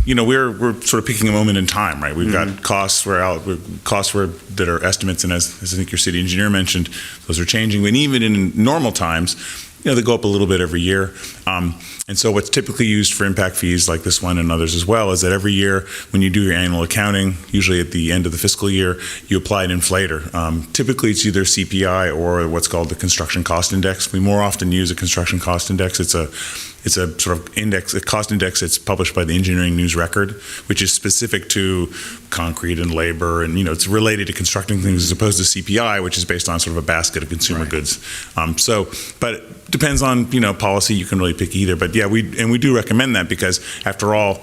we're sort of picking a moment in time, right? We've got costs that are estimates, and as I think your city engineer mentioned, those are changing. And even in normal times, they go up a little bit every year. And so what's typically used for impact fees like this one and others as well is that every year when you do your annual accounting, usually at the end of the fiscal year, you apply an inflator. Typically it's either CPI or what's called the construction cost index. We more often use a construction cost index. It's a sort of index, a cost index that's published by the Engineering News Record, which is specific to concrete and labor, and it's related to constructing things as opposed to CPI, which is based on sort of a basket of consumer goods. But it depends on policy. You can really pick either. But yeah, we do recommend that because after all,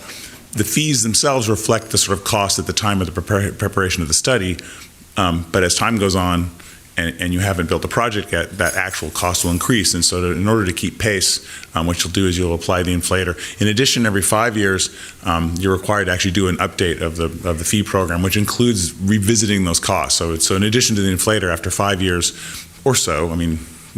the fees themselves reflect the sort of cost at the time of the preparation of the study. But as time goes on, and you haven't built a project yet, that actual cost will increase. And so in order to keep pace, what you'll do is you'll apply the inflator. In addition, every 5 years, you're required to actually do an update of the fee program, which includes revisiting those costs. So in addition to the inflator, after 5 years or so,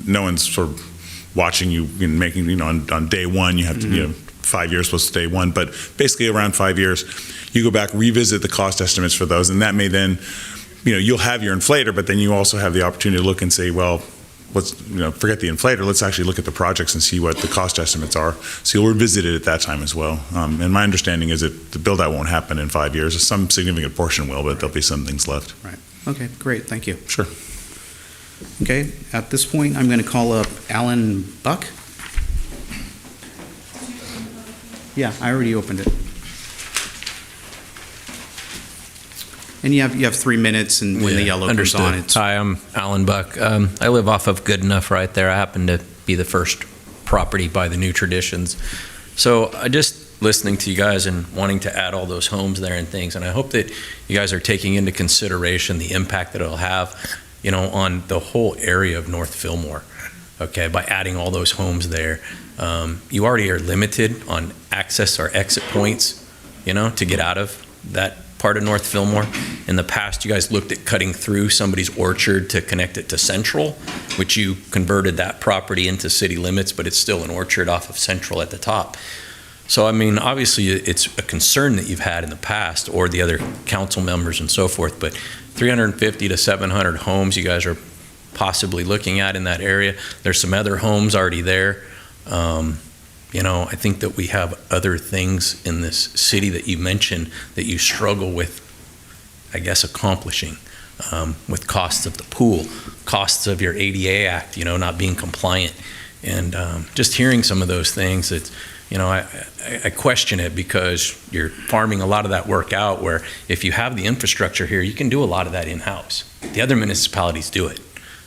no one's sort of watching you making, on day one, you have to, 5 years plus day one, but basically around 5 years, you go back, revisit the cost estimates for those, and that may then, you'll have your inflator, but then you also have the opportunity to look and say, well, let's, forget the inflator, let's actually look at the projects and see what the cost estimates are. So you'll revisit it at that time as well. And my understanding is that the build-out won't happen in 5 years. Some significant portion will, but there'll be some things left. Right. Okay, great, thank you. Sure. Okay, at this point, I'm going to call up Alan Buck. Yeah, I already opened it. And you have 3 minutes, and when the yellow comes on, it's... Hi, I'm Alan Buck. I live off of Good Enough right there. I happen to be the first property by the new traditions. So I just listening to you guys and wanting to add all those homes there and things, and I hope that you guys are taking into consideration the impact that it'll have, on the whole area of North Fillmore, okay, by adding all those homes there. You already are limited on access or exit points, to get out of that part of North Fillmore. In the past, you guys looked at cutting through somebody's orchard to connect it to Central, which you converted that property into city limits, but it's still an orchard off of Central at the top. So, obviously, it's a concern that you've had in the past, or the other council members and so forth, but 350 to 700 homes you guys are possibly looking at in that area. There's some other homes already there. I think that we have other things in this city that you mentioned that you struggle with, I guess, accomplishing. with costs of the pool, costs of your ADA Act, not being compliant. And just hearing some of those things, it's, I question it, because you're farming a lot of that work out, where if you have the infrastructure here, you can do a lot of that in-house. The other municipalities do it.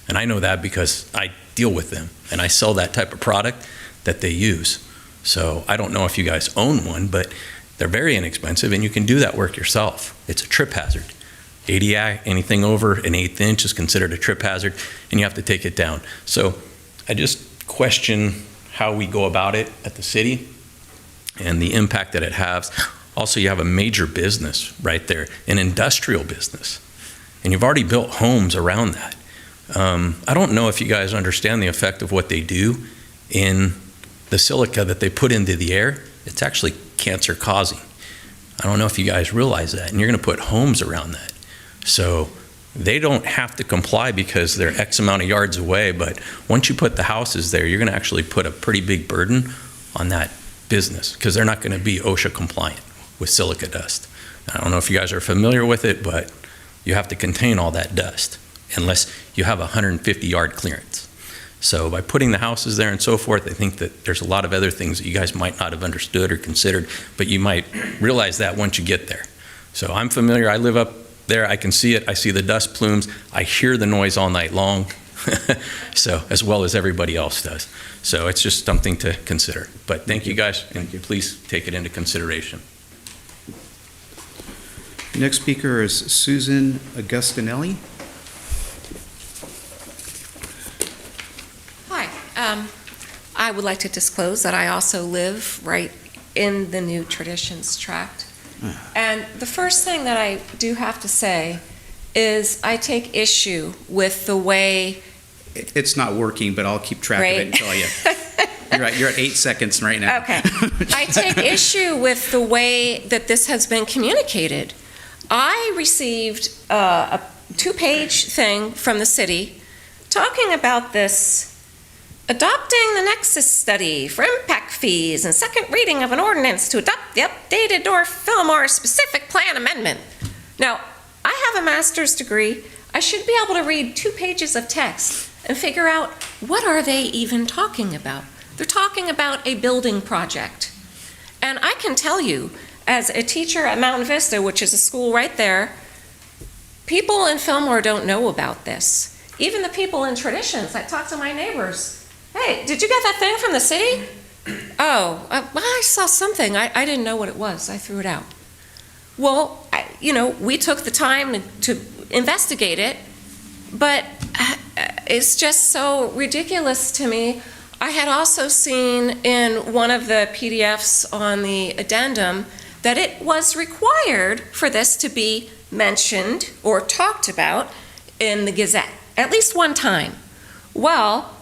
And I know that because I deal with them and I sell that type of product that they use. So I don't know if you guys own one, but they're very inexpensive and you can do that work yourself. It's a trip hazard. ADI, anything over an 1/8 inch is considered a trip hazard and you have to take it down. So I just question how we go about it at the city and the impact that it has. Also, you have a major business right there, an industrial business, and you've already built homes around that. I don't know if you guys understand the effect of what they do in the silica that they put into the air. It's actually cancer causing. I don't know if you guys realize that, and you're going to put homes around that. So they don't have to comply because they're X amount of yards away, but once you put the houses there, you're going to actually put a pretty big burden on that business because they're not going to be OSHA compliant with silica dust. I don't know if you guys are familiar with it, but you have to contain all that dust unless you have a 150-yard clearance. So by putting the houses there and so forth, I think that there's a lot of other things that you guys might not have understood or considered, but you might realize that once you get there. So I'm familiar. I live up there. I can see it. I see the dust plumes. I hear the noise all night long, so as well as everybody else does. So it's just something to consider. But thank you guys, and please take it into consideration. Next speaker is Susan Augustanelli. Hi. I would like to disclose that I also live right in the New Traditions tract. And the first thing that I do have to say is I take issue with the way... It's not working, but I'll keep track of it and tell you. You're right. You're at 8 seconds right now. Okay. I take issue with the way that this has been communicated. I received a 2-page thing from the city talking about this adopting the Nexus Study for impact fees and second reading of an ordinance to adopt the updated or Fillmore specific plan amendment. Now, I have a master's degree. I should be able to read 2 pages of text and figure out what are they even talking about. They're talking about a building project. And I can tell you, as a teacher at Mountain Vista, which is a school right there, people in Fillmore don't know about this. Even the people in Traditions, I talk to my neighbors. Hey, did you get that thing from the city? Oh, I saw something. I didn't know what it was. I threw it out. Well, we took the time to investigate it, but it's just so ridiculous to me. I had also seen in one of the PDFs on the addendum that it was required for this to be mentioned or talked about in the Gazette, at least one time. Well,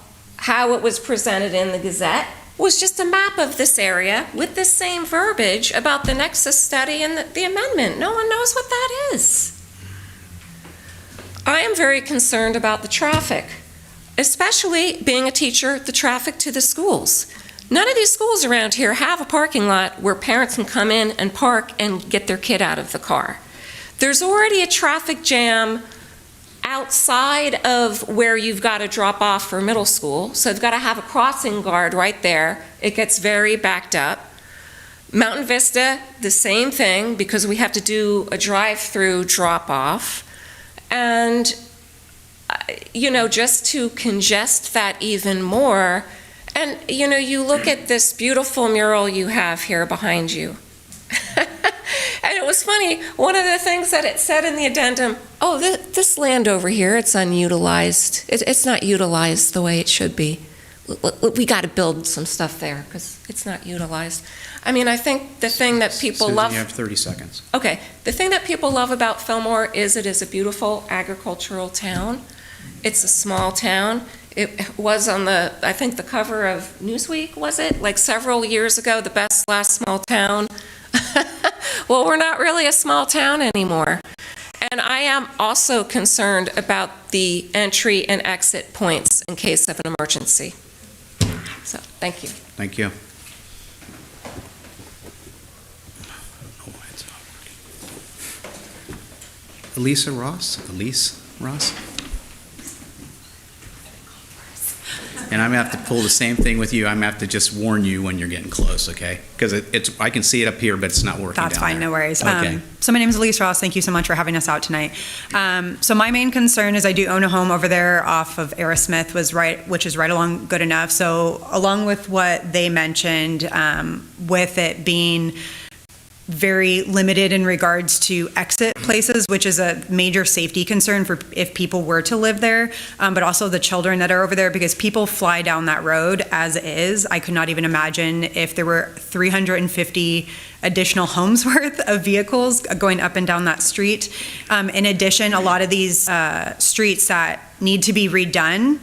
how it was presented in the Gazette was just a map of this area with the same verbiage about the Nexus Study and the amendment. No one knows what that is. I am very concerned about the traffic, especially being a teacher, the traffic to the schools. None of these schools around here have a parking lot where parents can come in and park and get their kid out of the car. There's already a traffic jam outside of where you've got to drop off for middle school, so you've got to have a crossing guard right there. It gets very backed up. Mountain Vista, the same thing, because we have to do a drive-through drop-off. And, just to congest that even more, and, you look at this beautiful mural you have here behind you. And it was funny, one of the things that it said in the addendum, this land over here, it's unutilized. It's not utilized the way it should be. We got to build some stuff there because it's not utilized. I mean, I think the thing that people Susan, love... you have 30 seconds. Okay. The thing that people love about Fillmore is it is a beautiful agricultural town. It's a small town. It was on I think the cover of Newsweek, was it? Like several years ago, the best last small town. Well, we're not really a small town anymore. And I am also concerned about the entry and exit points in case of an emergency. So, thank you. Thank you. Elise Ross? And I'm gonna have to pull the same thing with you. I'm gonna have to just warn you when you're getting close, okay? Because I can see it up here, but it's not working That's down fine, there. no worries. Okay. So my name is Elise Ross. Thank you so much for having us out tonight. So my main concern is I do own a home over there off of Aerosmith, which is right along Good Enough. So along with what they mentioned, with it being very limited in regards to exit places, which is a major safety concern for if people were to live there, but also the children that are over there, because people fly down that road as is. I could not even imagine if there were 350 additional homes worth of vehicles going up and down that street. In addition, a lot of these streets that need to be redone,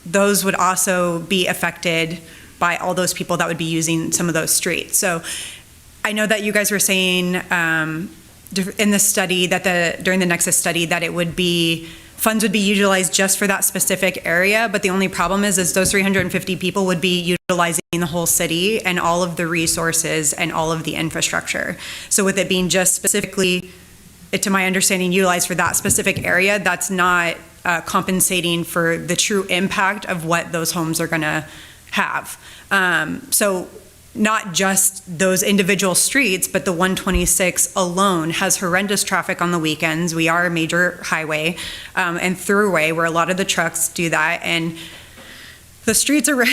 those would also be affected by all those people that would be using some of those streets. So I know that you guys were saying in the study that during the Nexus study that funds would be utilized just for that specific area, but the only problem is those 350 people would be utilizing the whole city and all of the resources and all of the infrastructure. So with it being just specifically, to my understanding, utilized for that specific area, that's not compensating for the true impact of what those homes are gonna have. So not just those individual streets, but the 126 alone has horrendous traffic on the weekends. We are a major highway and throughway where a lot of the trucks do that. And the streets are,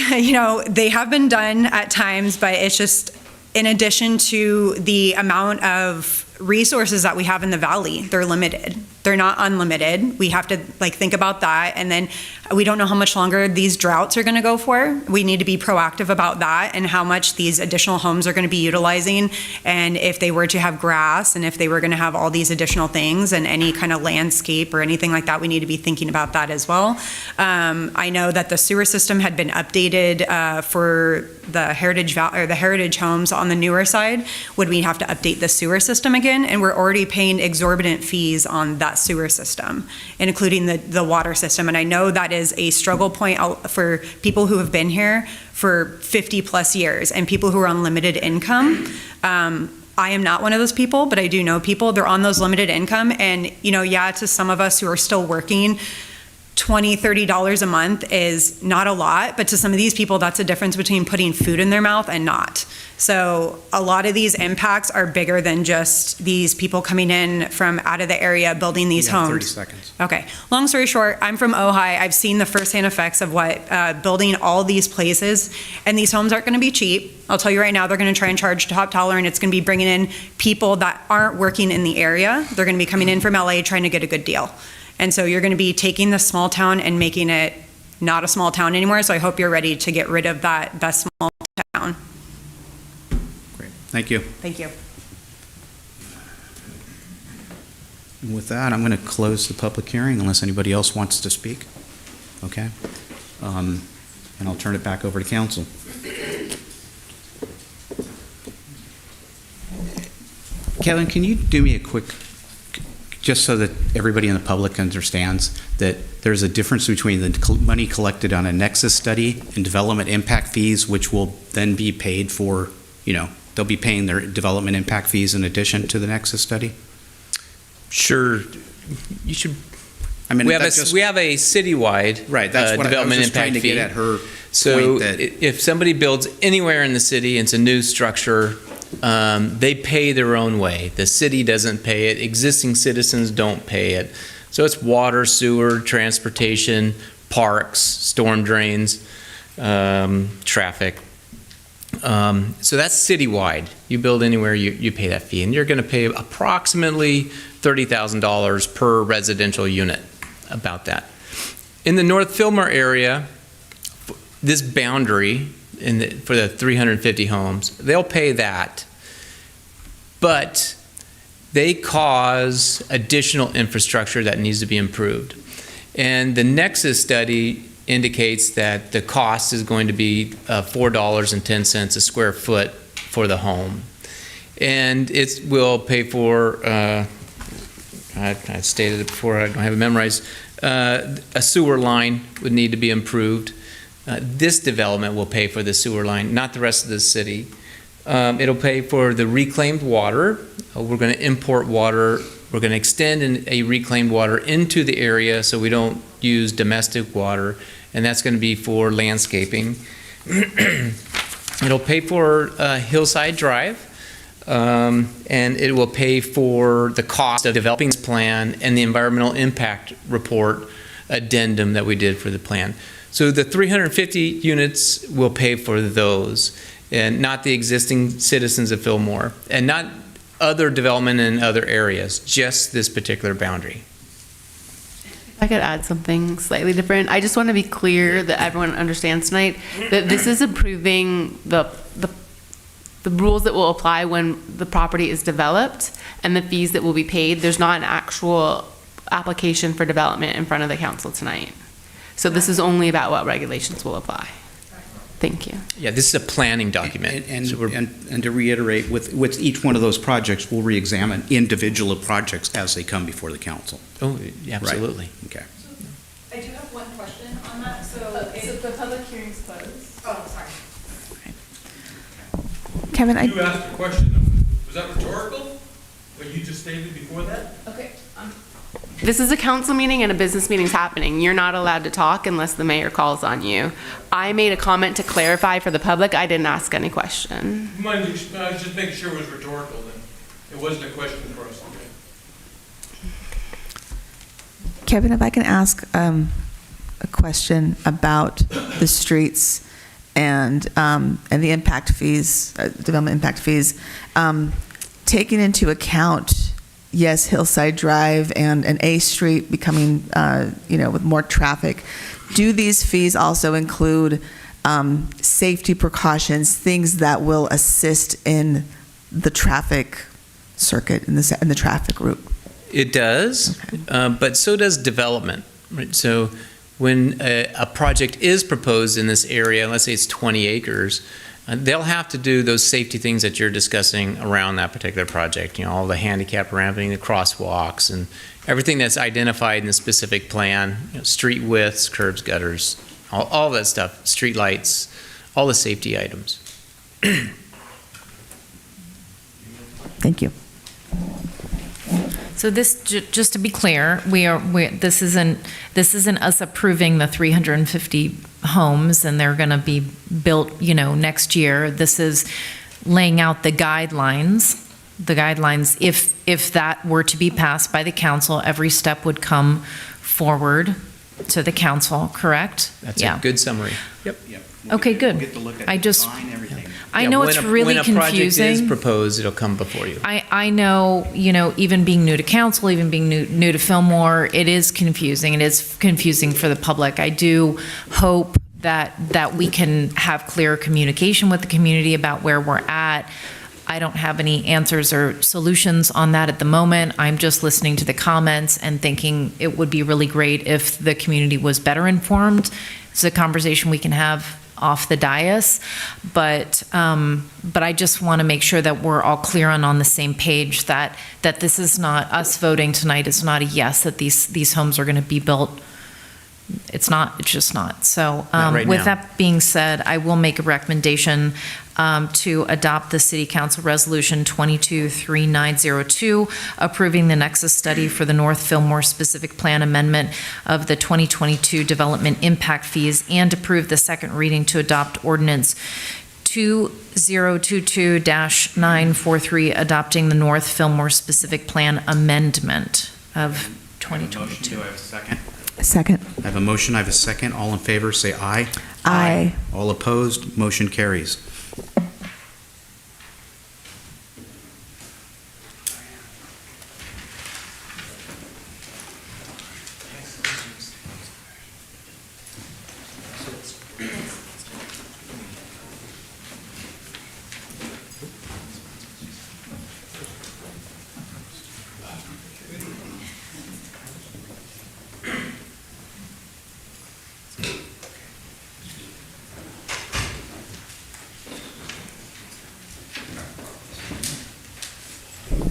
they have been done at times, but it's just, in addition to the amount of resources that we have in the valley, they're limited. They're not unlimited. We have to think about that. And then we don't know how much longer these droughts are going to go for. We need to be proactive about that and how much these additional homes are going to be utilizing. And if they were to have grass and if they were going to have all these additional things and any kind of landscape or anything like that, we need to be thinking about that as well. I know that the sewer system had been updated for the heritage homes on the newer side. Would we have to update the sewer system again? And we're already paying exorbitant fees on that sewer system, including the water system. And I know that is a struggle point for people who have been here for 50 plus years and people who are on limited income. I am not one of those people, but I do know people, they're on those limited income. And, to some of us who are still working, $20, $30 a month is not a lot, but to some of these people, that's a difference between putting food in their mouth and not. So a lot of these impacts are bigger than just these people coming in from out of the area building these homes. 30 seconds. Okay. Long story short, I'm from Ojai. I've seen the firsthand effects of what building all these places, and these homes aren't going to be cheap. I'll tell you right now, they're going to try and charge top dollar, and it's going to be bringing in people that aren't working in the area. They're going to be coming in from LA trying to get a good deal. And so you're going to be taking this small town and making it not a small town anymore. So I hope you're ready to get rid of that small town. Great. Thank you. Thank you. And with that, I'm going to close the public hearing unless anybody else wants to speak. Okay. And I'll turn it back over to council. Kevin, can you do me a quick, just so that everybody in the public understands that there's a difference between the money collected on a Nexus study and development impact fees, which will then be paid for, they'll be paying their development impact fees in addition to the Nexus study? Sure. You should. We have a citywide right. That's what development I was just impact trying to fee. get at her So point that if somebody builds anywhere in the city, it's a new structure. They pay their own way. The city doesn't pay it. Existing citizens don't pay it. So it's water, sewer, transportation, parks, storm drains, traffic. So that's citywide. You build anywhere, you pay that fee. And you're going to pay approximately $30,000 per residential unit, about that. In the North Fillmore area, this boundary for the 350 homes, they'll pay that. But they cause additional infrastructure that needs to be improved. And the Nexus study indicates that the cost is going to be $4.10 a square foot for the home. And it will pay for, I stated it before, I don't have it memorized, a sewer line would need to be improved. This development will pay for the sewer line, not the rest of the city. It'll pay for the reclaimed water. We're going to import water We're going to extend a reclaimed water into the area so we don't use domestic water, and that's going to be for landscaping. It'll pay for Hillside Drive, and it will pay for the cost of developing this plan and the environmental impact report addendum that we did for the plan. So the 350 units will pay for those, and not the existing citizens of Fillmore, and not other development in other areas, just this particular boundary. If I could add something slightly different, I just want to be clear that everyone understands tonight that this is approving the rules that will apply when the property is developed and the fees that will be paid. There's not an actual application for development in front of the council tonight. So this is only about what regulations will apply. Thank you. Yeah, this is a planning document. And to reiterate, with each one of those projects, we'll re-examine individual projects as they come before the council. Oh, absolutely. Right. Okay. I do have one question on that. So the public hearing's closed. Oh, sorry. Kevin, You asked a question. Was that rhetorical? What you just stated before that? Okay. This is a council meeting and a business meeting's happening. You're not allowed to talk unless the mayor calls on you. I made a comment to clarify for the public. I didn't ask any question. I was just making sure it was rhetorical then. It wasn't a question for us. Okay. Kevin, if I can ask a question about the streets and the impact fees, development impact fees, taking into account, yes, Hillside Drive and an A Street becoming, with more traffic. Do these fees also include safety precautions, things that will assist in the traffic circuit, in the traffic route? It does, Okay. but so does development. Right? So when a project is proposed in this area, let's say it's 20 acres, they'll have to do those safety things that you're discussing around that particular project. All the handicap ramping, the crosswalks, and everything that's identified in the specific plan, street widths, curbs, gutters, all that stuff, street lights, all the safety items. Thank you. So this, just to be clear, this isn't us approving the 350 homes and they're going to be built, next year. This is laying out the guidelines. If that were to be passed by the council, every step would come forward to the council, correct? That's a good summary. Yep. Okay, good. We'll get to look at I the just- design, everything. I know it's really confusing. When a project is proposed, it'll come before you. I know, even being new to council, even being new to Fillmore, it is confusing. It is confusing for the public. I do hope that we can have clear communication with the community about where we're at. I don't have any answers or solutions on that at the moment. I'm just listening to the comments and thinking it would be really great if the community was better informed. It's a conversation we can have off the dais, but I just want to make sure that we're all clear on the same page, that this is not us voting tonight. It's not a yes that these homes are going to be built. It's just not. So with that being said, I will make a recommendation to adopt the City Council Resolution 223902, approving the Nexus Study for the North Fillmore Specific Plan Amendment of the 2022 Development Impact Fees, and approve the second reading to adopt Ordinance 2022-943, adopting the North Fillmore Specific Plan Amendment of 2022. Do I have a second? Second. I have a motion, I have a second. All in favor, say aye. Aye. All opposed, motion carries.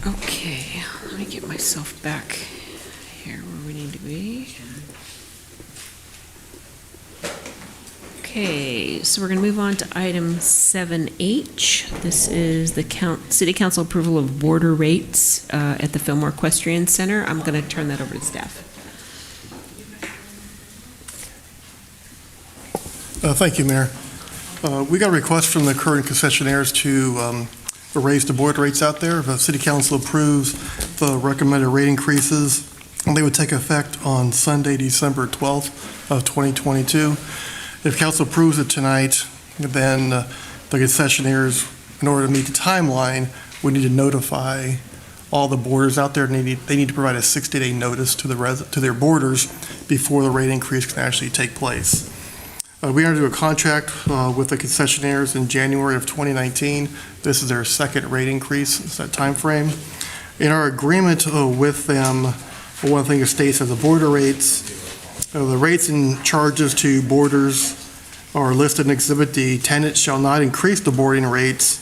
Okay, let me get myself back here where we need to be. Okay. Okay, so we're going to move on to item 7H. This is the City Council approval of border rates at the Fillmore Equestrian Center. I'm going to turn that over to staff. Thank you, Mayor. We got a request from the current concessionaires to raise the board rates out there. If the City Council approves the recommended rate increases, they would take effect on Sunday, December 12th of 2022. If Council approves it tonight, then the concessionaires, in order to meet the timeline, would need to notify all the boarders out there. They need to provide a 60-day notice to their boarders before the rate increase can actually take place. We entered into a contract with the concessionaires in January of 2019. This is their second rate increase. It's that time frame. In our agreement with them, one thing it states that the border rates, the rates and charges to boarders are listed in Exhibit D. Tenants shall not increase the boarding rates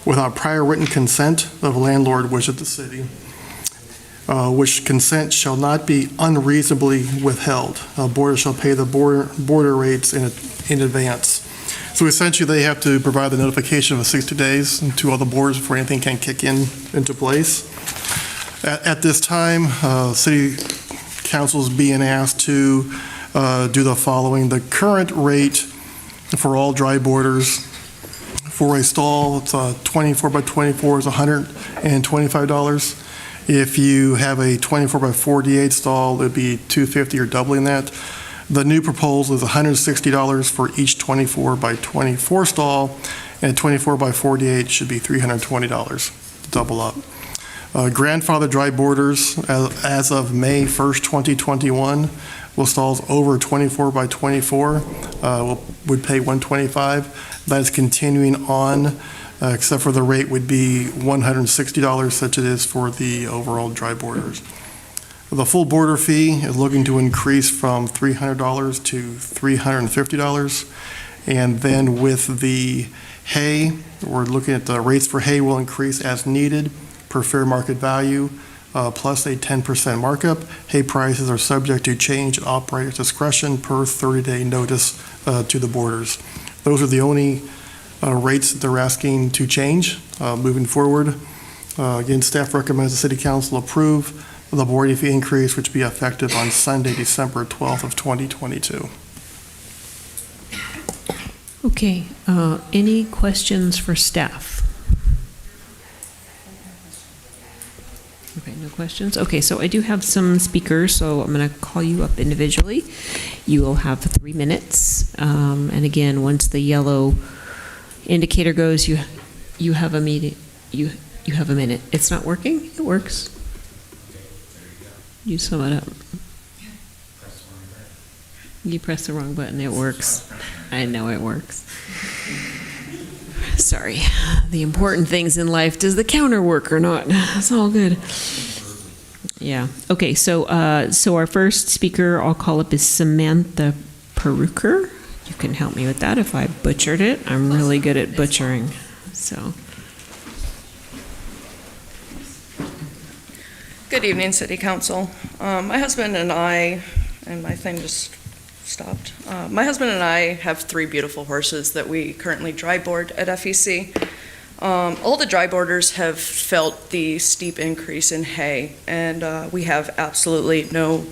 without prior written consent of landlord, which is the city, which consent shall not be unreasonably withheld. Boarders shall pay the border rates in advance. So essentially, they have to provide the notification of 60 days to all the boarders before anything can kick into place. At this time, City Council is being asked to do the following. The current rate for all dry boarders for a stall, it's 24 by 24 is $125. If you have a 24 by 48 stall, it'd be $250 or doubling that. The new proposal is $160 for each 24 by 24 stall, and 24 by 48 should be $320, double up. Grandfather dry boarders as of May 1st, 2021, will stalls over 24 by 24 would pay $125. That is continuing on, except for the rate would be $160, such it is for the overall dry boarders. The full border fee is looking to increase from $300 to $350. And then with the hay, we're looking at the rates for hay will increase as needed per fair market value, plus a 10% markup. Hay prices are subject to change at operator's discretion per 30-day notice to the boarders. Those are the only rates that they're asking to change moving forward. Again, staff recommends the City Council approve the boarding fee increase, which will be effective on Sunday, December 12th of 2022. Okay, any questions for staff? Okay, no questions. Okay, so I do have some speakers, so I'm going to call you up individually. You will have 3 minutes. And again, once the yellow indicator goes, you have a meeting. You have a minute. It's not working? It works. You sum it up. You press the wrong button. It works. I know it works. Sorry. The important things in life, does the counter work or not? It's all good. Yeah. Okay, so our first speaker I'll call up is Samantha Perukur. You can help me with that if I butchered it. I'm really good at butchering. So. Good evening, City Council. My husband and I, and my thing just stopped. My husband and I have 3 beautiful horses that we currently dry board at FEC. All the dry boarders have felt the steep increase in hay, and we have absolutely no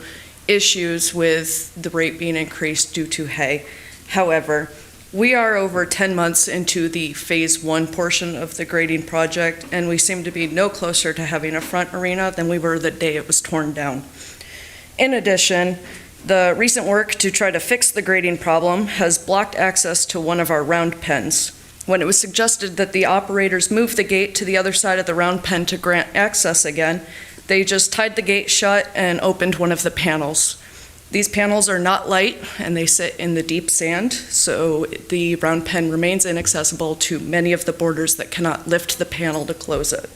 issues with the rate being increased due to hay. However, we are over 10 months into the phase 1 portion of the grading project, and we seem to be no closer to having a front arena than we were the day it was torn down. In addition, the recent work to try to fix the grading problem has blocked access to one of our round pens. When it was suggested that the operators move the gate to the other side of the round pen to grant access again, they just tied the gate shut and opened one of the panels. These panels are not light, and they sit in the deep sand, so the round pen remains inaccessible to many of the boarders that cannot lift the panel to close it.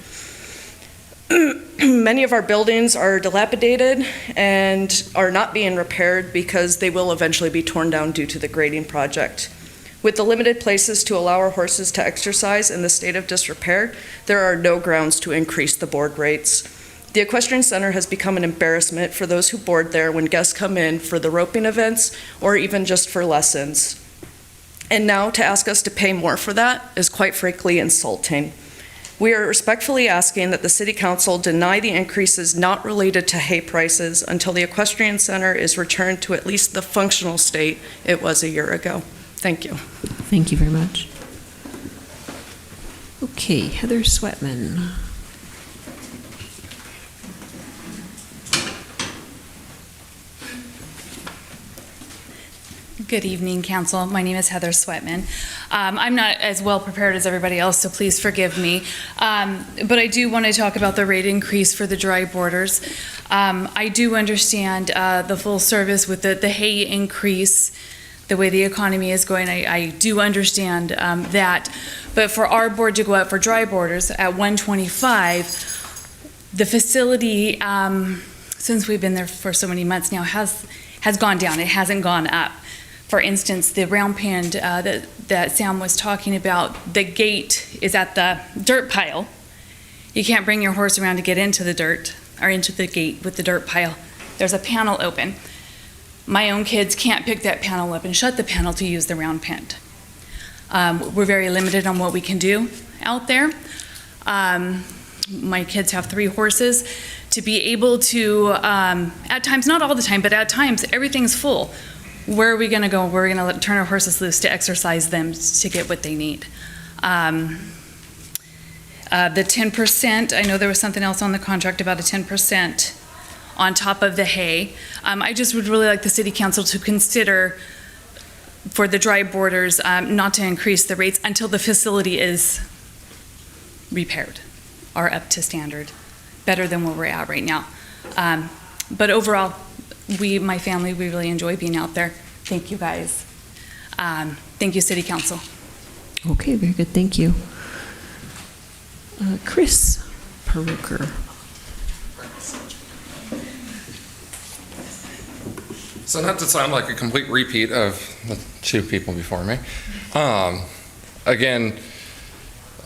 Many of our buildings are dilapidated and are not being repaired because they will eventually be torn down due to the grading project. With the limited places to allow our horses to exercise in the state of disrepair, there are no grounds to increase the board rates. The Equestrian Center has become an embarrassment for those who board there when guests come in for the roping events or even just for lessons. And now to ask us to pay more for that is quite frankly insulting. We are respectfully asking that the City Council deny the increases not related to hay prices until the Equestrian Center is returned to at least the functional state it was a year ago. Thank you. Thank you very much. Okay, Heather Sweatman. Good evening, Council. My name is Heather Sweatman. I'm not as well prepared as everybody else, so please forgive me. But I do want to talk about the rate increase for the dry borders. I do understand the full service with the hay increase, the way the economy is going. I do understand that. But for our board to go out for dry borders at 125, the facility, since we've been there for so many months now, has gone down. It hasn't gone up. For instance, the round pen that Sam was talking about, the gate is at the dirt pile. You can't bring your horse around to get into the dirt or into the gate with the dirt pile. There's a panel open. My own kids can't pick that panel up and shut the panel to use the round pen. We're very limited on what we can do out there. My kids have 3 horses. To be able to, at times, not all the time, but at times, everything's full. Where are we going to go? We're going to turn our horses loose to exercise them to get what they need. The 10%, I know there was something else on the contract about a 10% on top of the hay. I just would really like the City Council to consider for the dry borders not to increase the rates until the facility is repaired or up to standard, better than where we're at right now. But overall, my family, we really enjoy being out there. Thank you, guys. Thank you, City Council. Okay, very good. Thank you. Chris Perukur. So not to sound like a complete repeat of the 2 people before me, again,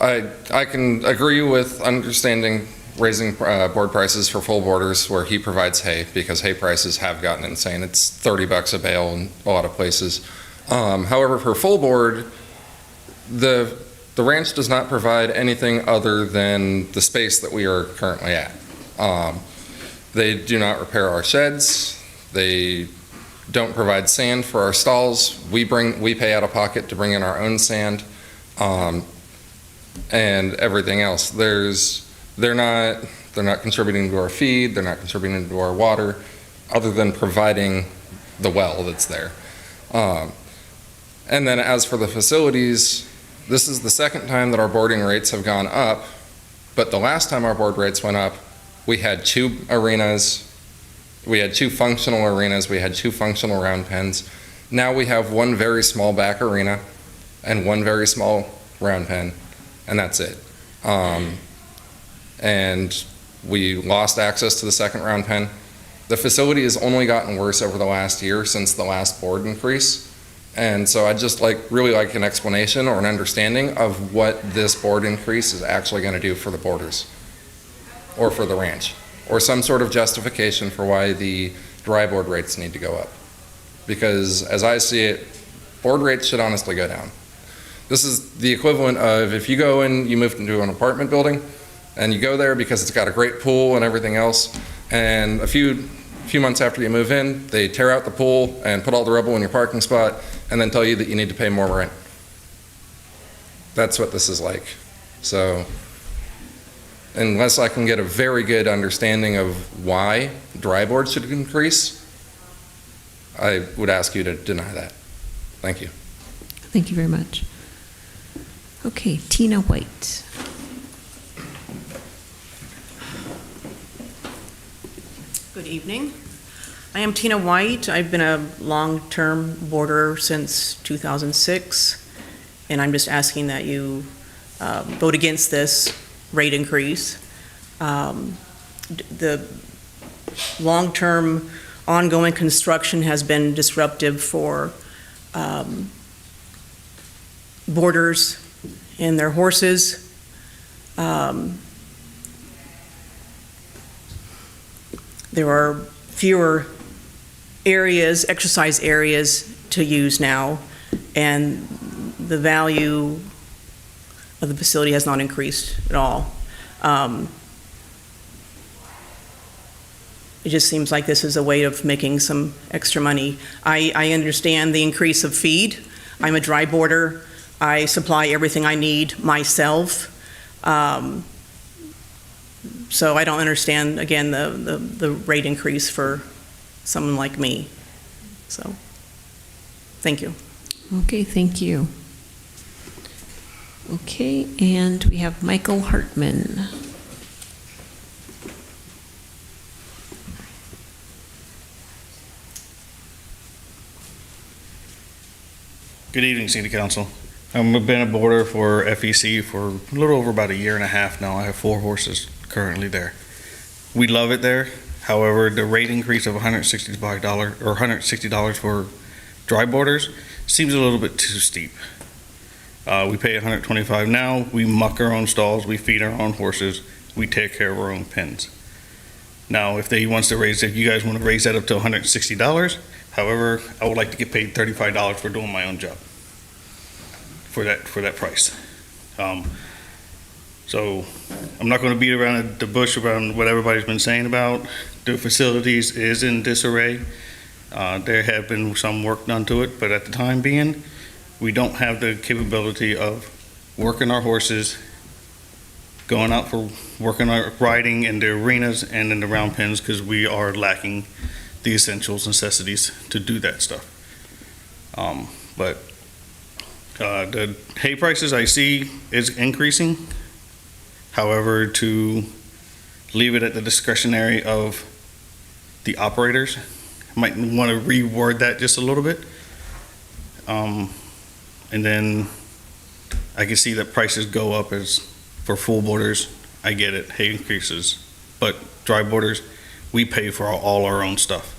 I can agree with understanding raising board prices for full borders where he provides hay, because hay prices have gotten insane. It's $30 a bale in a lot of places. However, for full board, the ranch does not provide anything other than the space that we are currently at. They do not repair our sheds. They don't provide sand for our stalls. We pay out of pocket to bring in our own sand, and everything else. They're not contributing to our feed. They're not contributing to our water, other than providing the well that's there. And then as for the facilities, this is the second time that our boarding rates have gone up, but the last time our board rates went up, we had 2 arenas. We had 2 functional arenas. We had 2 functional round pens. Now we have 1 very small back arena and 1 very small round pen, and that's it. And we lost access to the second round pen. The facility has only gotten worse over the last year since the last board increase. And so I'd just really like an explanation or an understanding of what this board increase is actually going to do for the borders or for the ranch, or some sort of justification for why the dry board rates need to go up. Because as I see it, board rates should honestly go down. This is the equivalent of if you go in, you move into an apartment building, and you go there because it's got a great pool and everything else, and a few months after you move in, they tear out the pool and put all the rubble in your parking spot and then tell you that you need to pay more rent. That's what this is like. So unless I can get a very good understanding of why dry board should increase, I would ask you to deny that. Thank you. Thank you very much. Okay, Tina White. Good evening. I am Tina White. I've been a long-term boarder since 2006, and I'm just asking that you vote against this rate increase. The long-term ongoing construction has been disruptive for boarders and their horses. There are fewer areas, exercise areas to use now, and the value of the facility has not increased at all. It just seems like this is a way of making some extra money. I understand the increase of feed. I'm a dry boarder. I supply everything I need myself. So I don't understand, again, the rate increase for someone like me. So, thank you. Okay, thank you. Okay, and we have Michael Hartman. Good evening, City Council. I've been a boarder for FEC for a little over about a year and a half now. I have 4 horses currently there. We love it there. However, the rate increase of $165 or $160 for dry boarders seems a little bit too steep. We pay $125 now. We muck our own stalls. We feed our own horses. We take care of our own pens. Now, if you guys want to raise that up to $160, however, I would like to get paid $35 for doing my own job for that price. So I'm not going to beat around the bush around what everybody's been saying about the facilities is in disarray. There have been some work done to it, but at the time being, we don't have the capability of working our horses, going out for working our riding in the arenas and in the round pens because we are lacking the essentials, necessities to do that stuff. But the hay prices I see is increasing. However, to leave it at the discretionary of the operators, I might want to reword that just a little bit. And then I can see that prices go up as for full boarders. I get it, hay increases, but dry boarders, we pay for all our own stuff.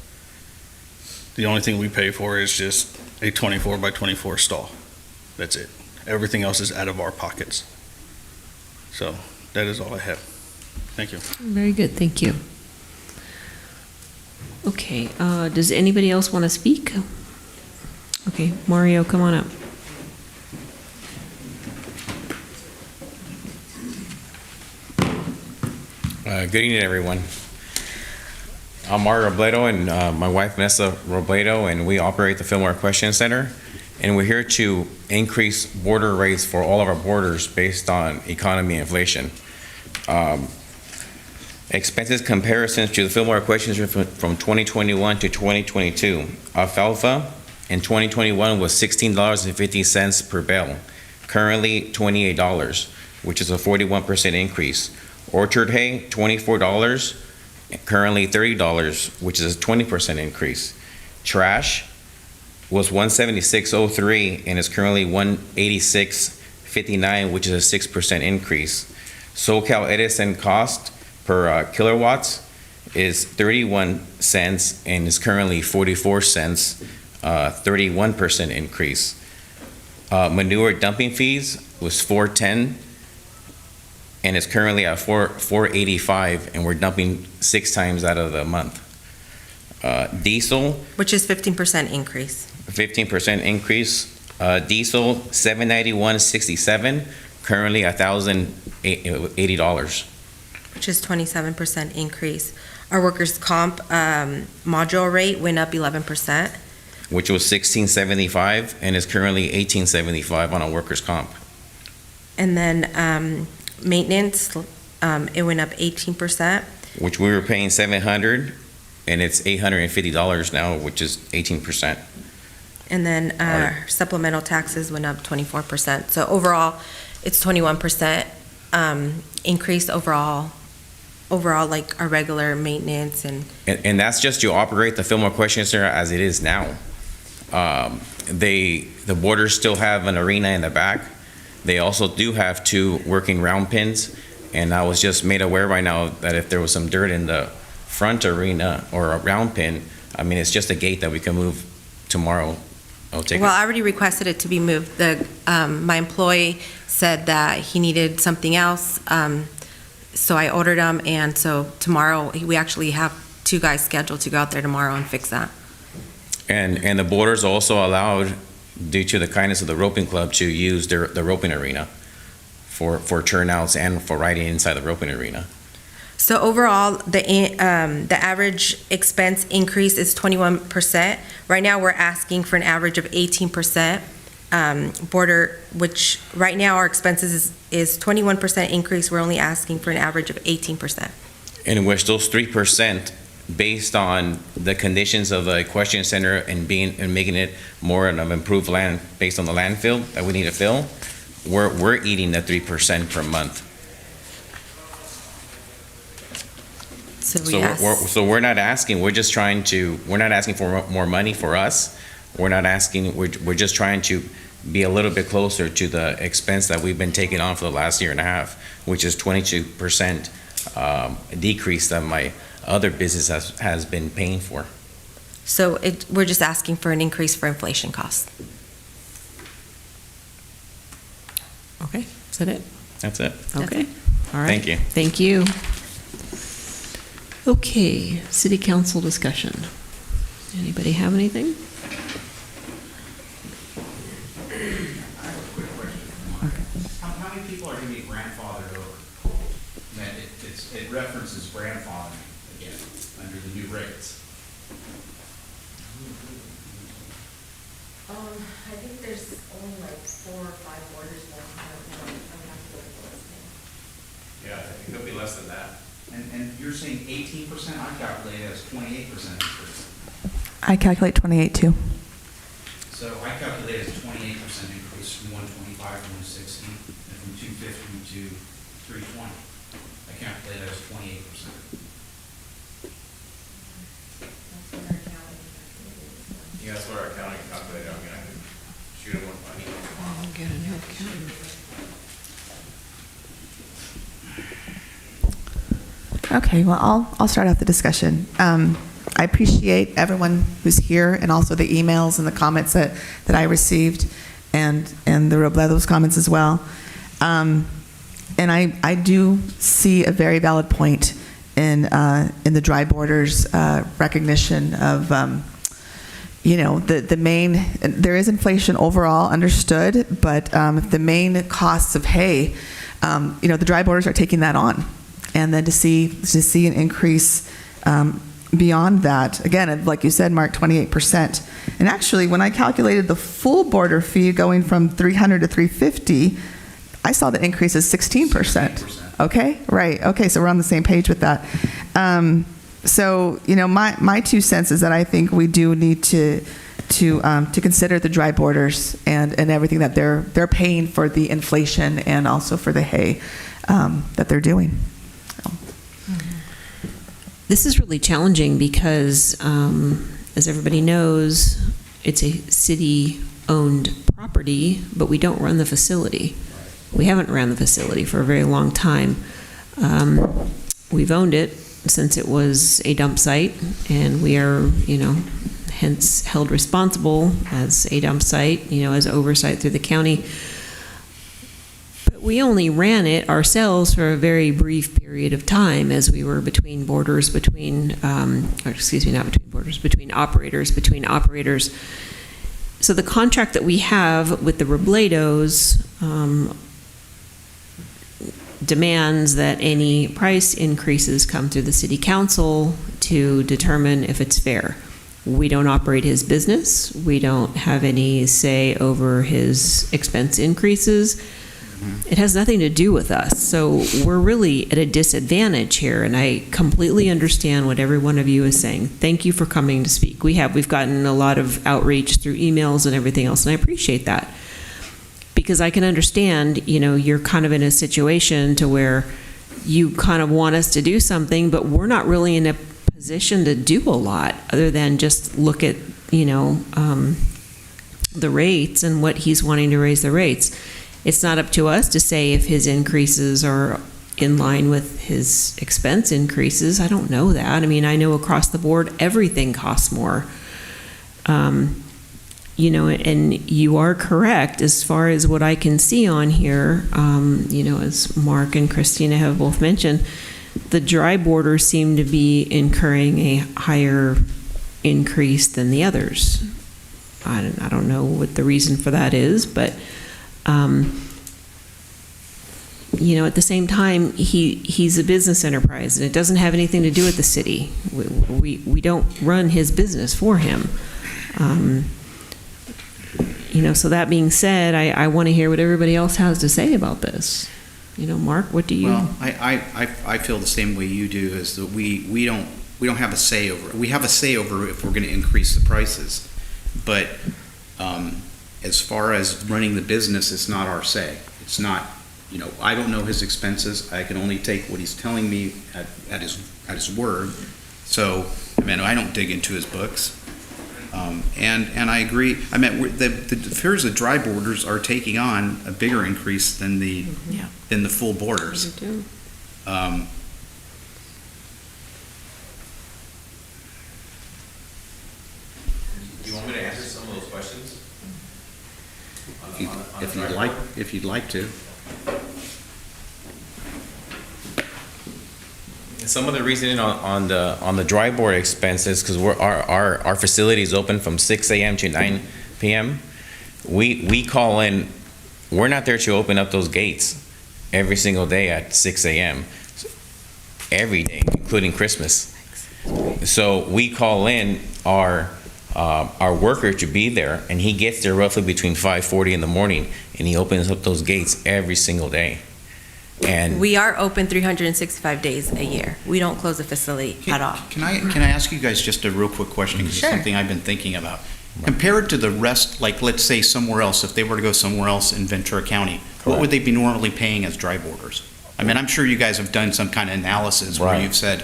The only thing we pay for is just a 24 by 24 stall. That's it. Everything else is out of our pockets. So that is all I have. Thank you. Very good, thank you. Okay, does anybody else want to speak? Okay, Mario, come on up. Good evening, everyone. I'm Mario Robledo and my wife Vanessa Robledo, and we operate the Fillmore Question Center. And we're here to increase boarder rates for all of our boarders based on economy and inflation. Expenses comparisons to the Fillmore Question Center from 2021 to 2022. Alfalfa in 2021 was $16.50 per bale, currently $28, which is a 41% increase. Orchard hay, $24, currently $30, which is a 20% increase. Trash was $176.03 and is currently $186.59, which is a 6% increase. SoCal Edison cost per kilowatts is 31 cents and is currently 44 cents, 31% increase. Manure dumping fees was $4.10 and it's currently at $4.85, and we're dumping 6 times out of the month. Diesel, which is 15% increase. 15% increase. Diesel $791.67, currently $1,080, which is 27% increase. Our workers' comp module rate went up 11%, which was $16.75 and is currently $18.75 on a workers' comp. And then maintenance, it went up 18%, which we were paying $700 and it's $850 now, which is 18%. And then supplemental taxes went up 24%. So overall, it's 21% increase overall, like our regular maintenance and that's just to operate the Fillmore Question Center as it is now. The boarders still have an arena in the back. They also do have 2 working round pins, and I was just made aware right now that if there was some dirt in the front arena or a round pin, I mean, it's just a gate that we can move tomorrow. I'll take I already requested it to be moved. My employee said that he needed something else, so I ordered them, and so tomorrow we actually have 2 guys scheduled to go out there tomorrow and fix that. And the boarders also allowed due to the kindness of the roping club, to use the roping arena for turnouts and for riding inside the roping arena. So overall, the average expense increase is 21%. Right now, we're asking for an average of 18%. Border, which right now our expenses is 21% increase. We're only asking for an average of 18%. In which those 3%, based on the conditions of the equestrian center and making it more of an improved land based on the landfill that we need to fill, we're eating the 3% per month. So we're not asking. We're just trying to. We're not asking for more money for us. We're not asking. We're just trying to be a little bit closer to the expense that we've been taking on for the last year and a half, which is 22% decrease that my other business has been paying for. So we're just asking for an increase for inflation costs. Okay, is that it? That's it. Okay, all right. Thank you. Thank you. Okay, city council discussion. Anybody have anything? How many people are going to be grandfathered over? That it references grandfathering again under the new rates. I think there's only like 4 or 5 orders left. I don't know. I'm have to look at the listing. Yeah, I think it'll be less than that. And you're saying 18%? I calculate it as 28% increase. I calculate 28 too. So I calculate it as 28% increase from 125 to 160, and from 250 to 320. I calculate it as 28%. Yeah, that's what our accounting calculated. I mean, I could shoot it one money. I'll get a new account. Okay, well, I'll start out the discussion. I appreciate everyone who's here and also the emails and the comments that I received and the Robledo's comments as well. And I do see a very valid point in the dry borders recognition of, the main, there is inflation overall, understood, but the main costs of hay, the dry borders are taking that on. And then to see an increase beyond that, again, like you said, Mark, 28%. And actually, when I calculated the full border fee going from $300 to $350, I saw the increase is 16%. Okay, right. Okay, so we're on the same page with that. So, my 2 cents is that I think we do need to consider the dry borders and everything that they're paying for the inflation and also for the hay that they're doing. This is really challenging because, as everybody knows, it's a city-owned property, but we don't run the facility. We haven't run the facility for a very long time. We've owned it since it was a dump site, and we are, hence held responsible as a dump site, as oversight through the county. But we only ran it ourselves for a very brief period of time as we were between operators. So the contract that we have with the Robledos demands that any price increases come through the city council to determine if it's fair. We don't operate his business. We don't have any say over his expense increases. It has nothing to do with us. So we're really at a disadvantage here, and I completely understand what every one of you is saying. Thank you for coming to speak. We've gotten a lot of outreach through emails and everything else, and I appreciate that. Because I can understand, you're kind of in a situation to where you kind of want us to do something, but we're not really in a position to do a lot other than just look at, the rates and what he's wanting to raise the rates. It's not up to us to say if his increases are in line with his expense increases. I don't know that. I mean, I know across the board, everything costs more. And you are correct as far as what I can see on here, as Mark and Christina have both mentioned, the dry borders seem to be incurring a higher increase than the others. I don't know what the reason for that is, but, you know, at the same time, he's a business enterprise, and it doesn't have anything to do with the city. We don't run his business for him. You know, so that being said, I want to hear what everybody else has to say about this. You know, Mark, what do you? Well, I feel the same way you do, is that we don't have a say over it. We have a say over if we're going to increase the prices, but as far as running the business, it's not our say. It's not, you know, I don't know his expenses. I can only take what he's telling me at his word. So, I mean, I don't dig into his books. And I agree. I mean, the fears of dry boarders are taking on a bigger increase than the full boarders. They do. Do you want me to answer some of those questions? If you'd like to. Some of the reasoning on the dry board expenses, because our facility is open from 6 a.m. to 9 p.m. We call in. We're not there to open up those gates every single day at 6 a.m. every day, including Christmas. So we call in our worker to be there, and he gets there roughly between 5:40 in the morning, and he opens up those gates every single day. And We are open 365 days a year. We don't close the facility at all. Can I ask you guys just a real quick question, because Sure. it's something I've been thinking about. Compared to the rest, like, let's say somewhere else, if they were to go somewhere else in Ventura County, what would they be normally paying as dry boarders? I mean, I'm sure you guys have done some kind of analysis where you've said,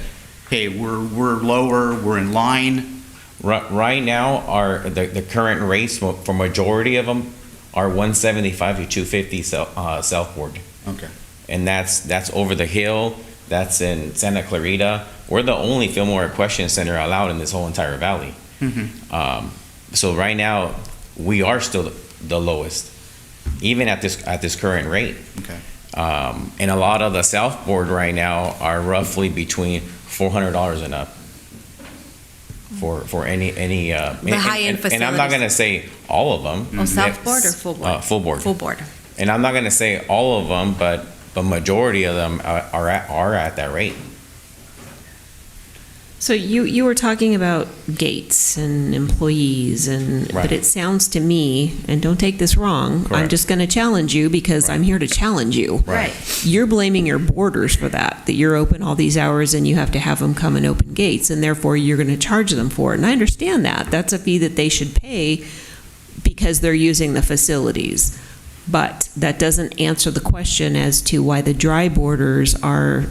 hey, we're lower, we're in line. Right now, the current rates for majority of them are $175 to $250 self-board. Okay. And that's over the hill. That's in Santa Clarita. We're the only Fillmore Equestrian Center allowed in this whole entire valley. Mm-hmm. So right now, we are still the lowest, even at this current rate. Okay. And a lot of the self-board right now are roughly between $400 and up for any The high-end and I'm not going to say all of them. Oh, self-board or full board? Full board. Full board. And I'm not going to say all of them, but the majority of them are at that rate. So you were talking about gates and employees, and Right. but it sounds to me, and don't take this wrong, I'm Correct. just going to challenge you because I'm here to challenge you. Right. You're blaming your boarders for that you're open all these hours and you have to have them come and open gates, and therefore you're going to charge them for it. And I understand that. That's a fee that they should pay because they're using the facilities. But that doesn't answer the question as to why the dry boarders are,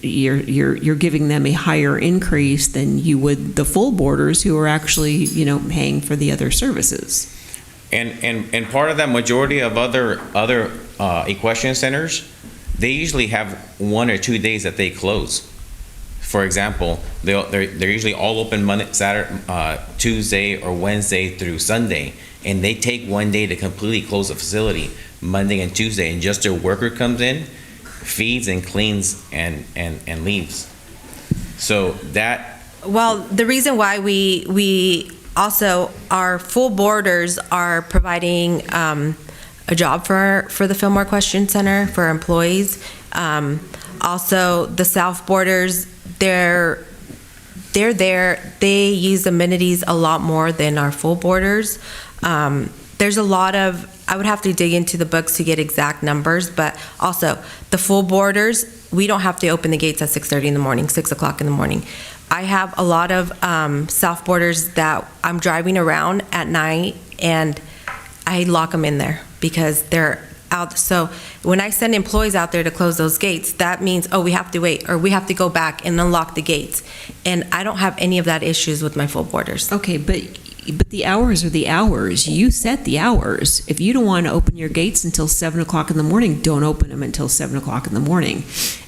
you're giving them a higher increase than you would the full boarders who are actually, you know, paying for the other services. And part of that majority of other equestrian centers, they usually have 1 or 2 days that they close. For example, they're usually all open Monday, Saturday, Tuesday, or Wednesday through Sunday, and they take 1 day to completely close the facility, Monday and Tuesday, and just their worker comes in, feeds and cleans and leaves. So that. Well, the reason why we also, our full boarders are providing a job for the Fillmore Equestrian Center for employees. Also, the South boarders, they're there. They use amenities a lot more than our full boarders. There's a lot of, I would have to dig into the books to get exact numbers, but also the full boarders, we don't have to open the gates at 6:30 in the morning, 6 o'clock in the morning. I have a lot of South boarders that I'm driving around at night and I lock them in there because they're out. So when I send employees out there to close those gates, that means, oh, we have to wait, or we have to go back and unlock the gates. And I don't have any of that issues with my full boarders. Okay, but the hours are the hours. You set the hours. If you don't want to open your gates until 7 o'clock in the morning, don't open them until 7 o'clock in the morning.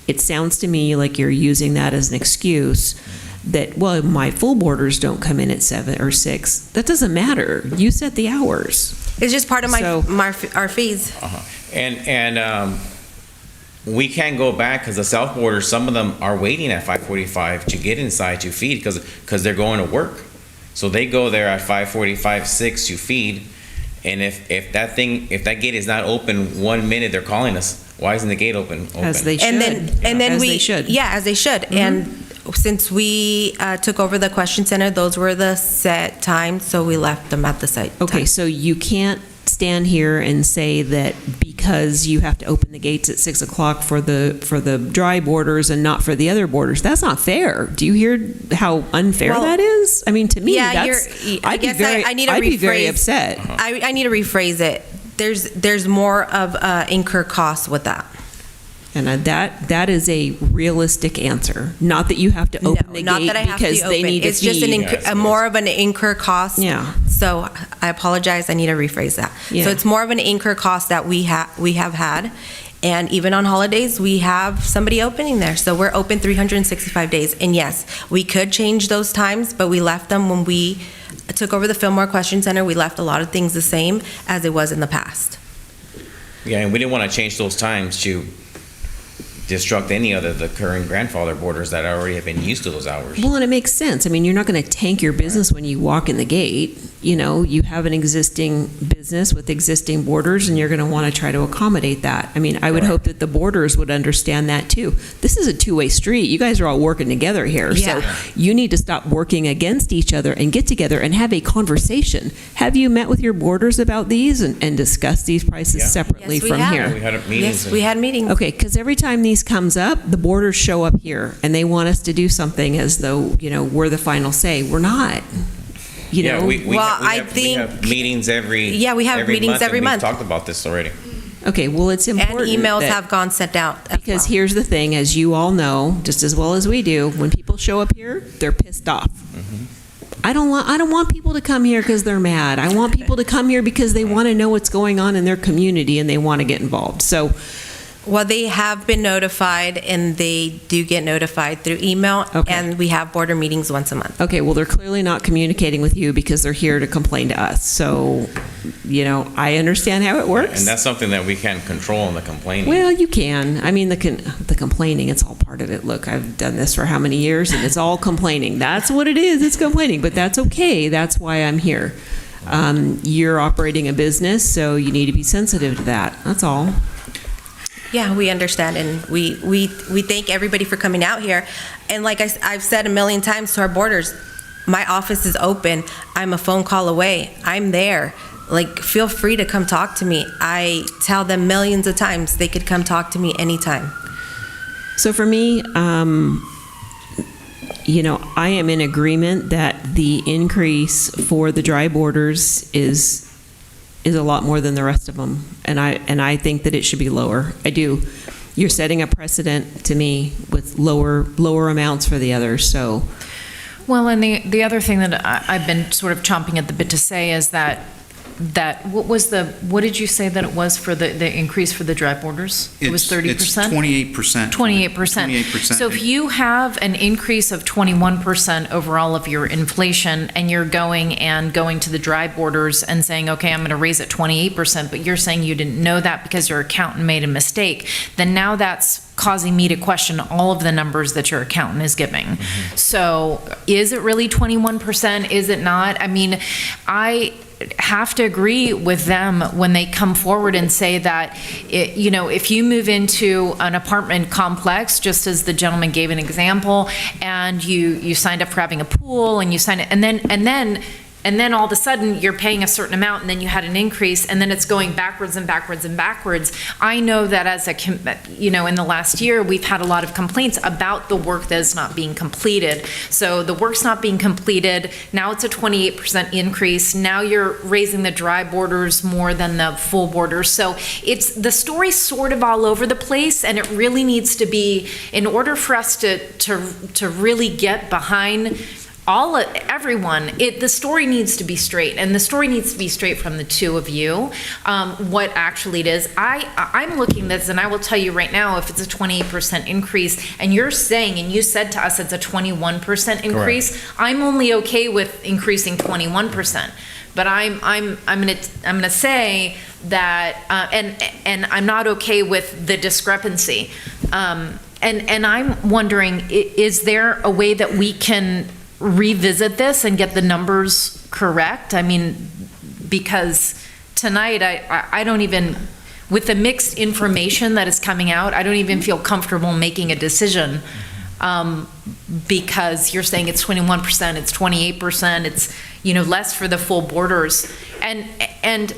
It sounds to me like you're using that as an excuse that, well, my full boarders don't come in at 7 or 6. That doesn't matter. You set the hours. It's just part of our fees. And we can't go back because the South boarders, some of them are waiting at 5:45 to get inside to feed because they're going to work. So they go there at 5:45, 6 to feed, and if that gate is not open 1 minute, they're calling us. Why isn't the gate open? As they should. And then As we, they should. yeah, as they should. And since we took over the question center, those were the set times, so we left them at the site. Okay, so you can't stand here and say that because you have to open the gates at 6 o'clock for the dry boarders and not for the other boarders. That's not fair. Do you hear how unfair that is? I mean, to me, Yeah, I'd be very upset. I need to rephrase it. There's more of incur costs with that. And that is a realistic answer. Not that you have to open the Not gate that I have because to they open. need to It's just feed. more of an incur cost. Yeah. So I apologize. I need to rephrase that. Yeah. So it's more of an incur cost that we have had. And even on holidays, we have somebody opening there. So we're open 365 days. And yes, we could change those times, but we left them when we took over the Fillmore Question Center. We left a lot of things the same as it was in the past. Yeah, and we didn't want to change those times to disrupt any other the current grandfather boarders that already have been used to those hours. Well, and it makes sense. I mean, you're not going to tank your business when you walk in the gate. You know, you have an existing business with existing boarders, and you're going to want to try to accommodate that. I mean, I would hope that the boarders would understand that too. This is a two-way street. You guys are all working together here. Yeah. So you need to stop working against each other and get together and have a conversation. Have you met with your boarders about these and discussed these prices separately Yes, we from have. here? We had meetings. Yes, we had meetings. Okay, because every time these comes up, the boarders show up here and they want us to do something as though, you know, we're the final say. We're not. You know? we think- have meetings every Yeah, we have meetings every and month. We've talked about this already. Okay, well, it's And important. emails that- have gone sent out as Because well. here's the thing, as you all know, just as well as we do, when people show up here, they're pissed off. I don't want people to come here because they're mad. I want people to come here because they want to know what's going on in their community and they want to get involved. So, Well, they have been notified, and they do get notified through email, and we have border meetings once a month. okay, well, they're clearly not communicating with you because they're here to complain to us. So, you know, I understand how it works. And that's something that we can't control in the complaining. Well, you can. I mean, the complaining, it's all part of it. Look, I've done this for how many years, and it's all complaining. That's what it is. It's complaining, but that's okay. That's why I'm here. You're operating a business, so you need to be sensitive to that. That's all. Yeah, we understand, and we thank everybody for coming out here. And like I've said a million times to our boarders, my office is open. I'm a phone call away. I'm there. Like, feel free to come talk to me. I tell them millions of times they could come talk to me anytime. So for me, you know, I am in agreement that the increase for the dry boarders is a lot more than the rest of them, and I think that it should be lower. I do. You're setting a precedent to me with lower amounts for the others. So, Well, and the other thing that I've been sort of chomping at the bit to say is that what did you say that it was for the increase for the dry boarders? It was 30%? It's 28%. 28%. 28%. So if you have an increase of 21% over all of your inflation, and you're going to the dry boarders and saying, okay, I'm going to raise it 28%, but you're saying you didn't know that because your accountant made a mistake, then now that's causing me to question all of the numbers that your accountant is giving. So is it really 21%? Is it not? I mean, I have to agree with them when they come forward and say that, you know, if you move into an apartment complex, just as the gentleman gave an example, and you signed up for having a pool, and you signed it, and then all of a sudden you're paying a certain amount, and then you had an increase, and then it's going backwards and backwards and backwards. I know that in the last year, we've had a lot of complaints about the work that is not being completed. So the work's not being completed. Now it's a 28% increase. Now you're raising the dry borders more than the full borders. So the story's sort of all over the place, and it really needs to be, in order for us to really get behind everyone, the story needs to be straight, and the story needs to be straight from the two of you, what actually it is. I'm looking at this, and I will tell you right now, if it's a 28% increase, and you're saying, and you said to us it's a 21% increase, correct, I'm only okay with increasing 21%. But I'm gonna say that, and I'm not okay with the discrepancy. And I'm wondering, is there a way that we can revisit this and get the numbers correct. I mean, because tonight, I don't even, with the mixed information that is coming out, I don't even feel comfortable making a decision, because you're saying it's 21%, it's 28%, it's, less for the full boarders. And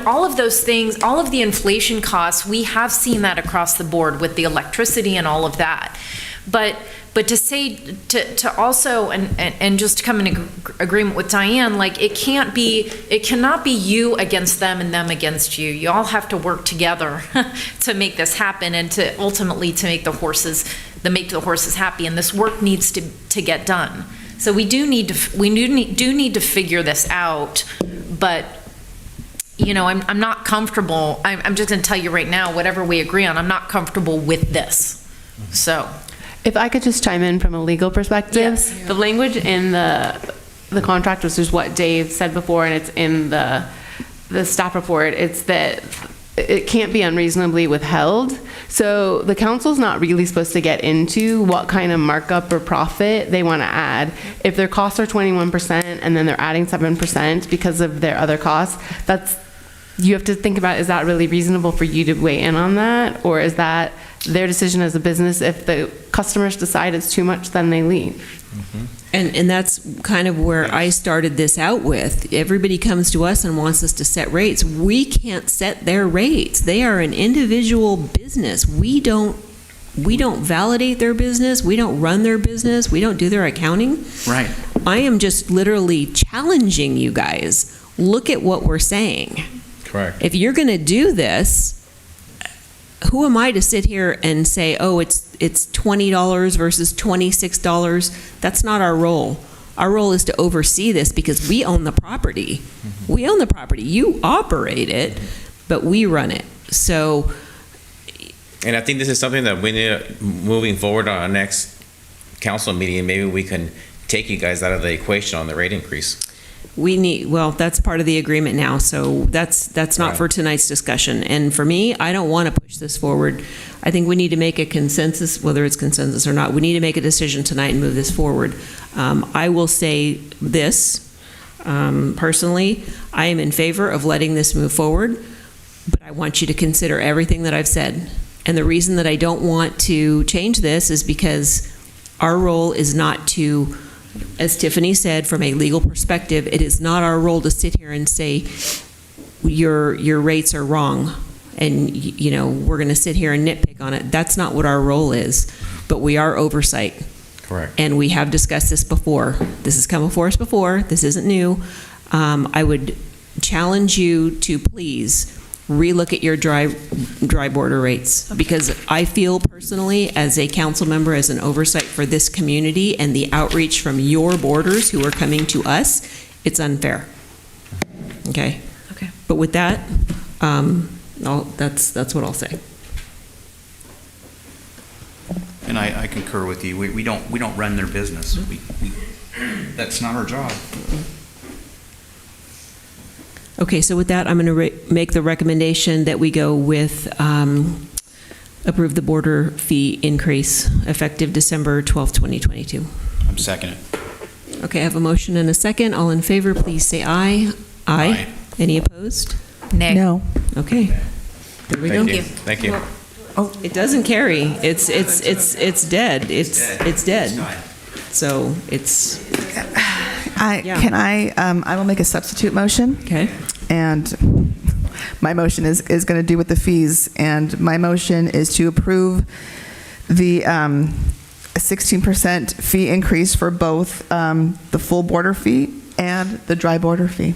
all of those things, all of the inflation costs, we have seen that across the board with the electricity and all of that. But to say, to also, and just to come in agreement with Diane, like, it cannot be you against them and them against you. You all have to work together to make this happen, and to ultimately to make the horses happy. And this work needs to get done. So we do need to figure this out. But I'm not comfortable. I'm just going to tell you right now, whatever we agree on, I'm not comfortable with this. So. If I could just chime in from a legal perspective, Yes. The language in the contract, which is what Dave said before, and it's in the staff report, it's that it can't be unreasonably withheld. So the council's not really supposed to get into what kind of markup or profit they want to add. If their costs are 21% and then they're adding 7% because of their other costs, you have to think about, is that really reasonable for you to weigh in on that? Or is that their decision as a business? If the customers decide it's too much, then they leave. Mm-hmm. And that's kind of where I started this out with. Everybody comes to us and wants us to set rates. We can't set their rates. They are an individual business. We don't validate their business. We don't run their business. We don't do their accounting. Right. I am just literally challenging you guys. Look at what we're saying. Correct. If you're going to do this, who am I to sit here and say, oh, it's $20 versus $26? That's not our role. Our role is to oversee this because we own the property. Mm-hmm. We own the property. You operate it, but we run it. So. And I think this is something that we need, moving forward on our next council meeting, maybe we can take you guys out of the equation on the rate increase. That's part of the agreement now, so that's not Right. for tonight's discussion. And for me, I don't want to push this forward. I think we need to make a consensus, whether it's consensus or not. We need to make a decision tonight and move this forward. I will say this, personally, I am in favor of letting this move forward, but I want you to consider everything that I've said. And the reason that I don't want to change this is because our role is not to, as Tiffany said, from a legal perspective, it is not our role to sit here and say your rates are wrong and we're going to sit here and nitpick on it. That's not what our role is, but we are oversight. Correct. And we have discussed this before. This has come before us before. This isn't new. I would challenge you to please relook at your dry border rates, because I feel personally, as a council member, as an oversight for this community and the outreach from your boarders who are coming to us, it's unfair. Okay. Okay. But with that, that's what I'll say. And I concur with you. We don't run their business. That's not our job. Okay, so with that, I'm going to make the recommendation that we go with approve the border fee increase effective December 12th, 2022. I'm second it. Okay, I have a motion and a second. All in favor, please say aye. Aye. Any opposed? Nay. No. Okay. There we go. Thank you. Oh, it doesn't carry. It's dead. It's dead. So it's. I will make a substitute motion. Okay. And my motion is going to do with the fees. And my motion is to approve the 16% fee increase for both the full border fee and the dry border fee.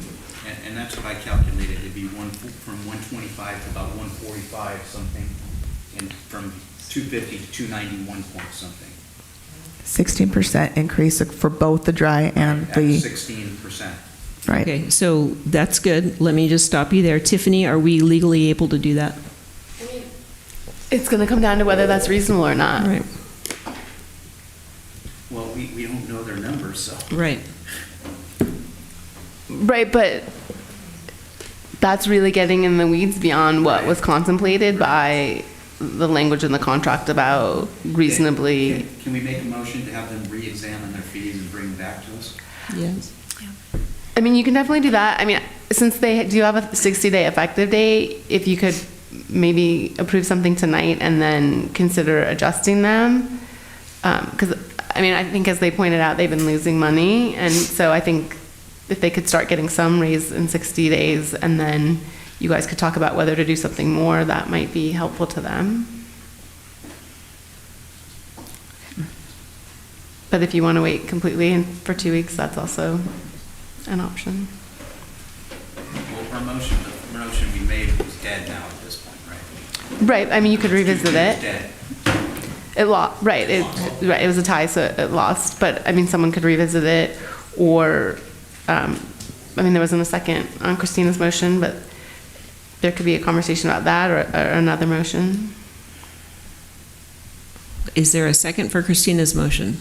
And that's what I calculated. It'd be from 125 to about 145 something, and from 250 to 291 point something. 16% increase for both the dry and the. 16%. Right. Okay, so that's good. Let me just stop you there. Tiffany, are we legally able to do that? It's going to come down to whether that's reasonable or not. Right. Well, we don't know their numbers, so. Right. Right, but that's really getting in the weeds beyond what was contemplated by the language in the contract about reasonably. Can we make a motion to have them re-examine their fees and bring them back to us? Yes. I mean, you can definitely do that. I mean, since they do have a 60-day effective date, if you could maybe approve something tonight and then consider adjusting them. Because, I mean, I think as they pointed out, they've been losing money. And so I think if they could start getting some raise in 60 days and then you guys could talk about whether to do something more, that might be helpful to them. But if you want to wait completely and for 2 weeks, that's also an option. Well, our motion, the motion we made was dead now at this point, right? Right, I mean, you could revisit it. Dead. It lost, right, it was a tie, so it lost. But, I mean, someone could revisit it, or, I mean, there wasn't a second on Christina's motion, but there could be a conversation about that or another motion. Is there a second for Christina's motion?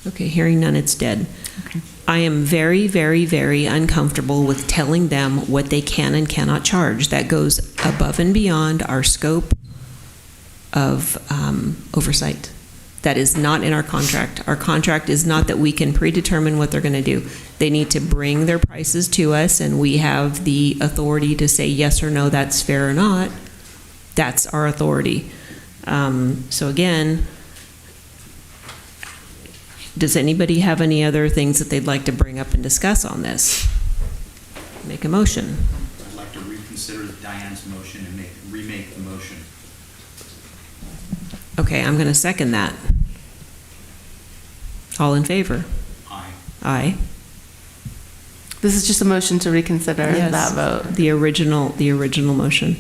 Okay, hearing none, it's dead. Okay. I am very, very, very uncomfortable with telling them what they can and cannot charge. That goes above and beyond our scope of oversight. That is not in our contract. Our contract is not that we can predetermine what they're going to do. They need to bring their prices to us, and we have the authority to say yes or no, that's fair or not. That's our authority. So again, does anybody have any other things that they'd like to bring up and discuss on this? Make a motion. I'd like to reconsider Diane's motion and remake the motion. Okay, I'm going to second that. All in favor? Aye. Aye. This is just a motion to reconsider Yes. that vote. The original motion.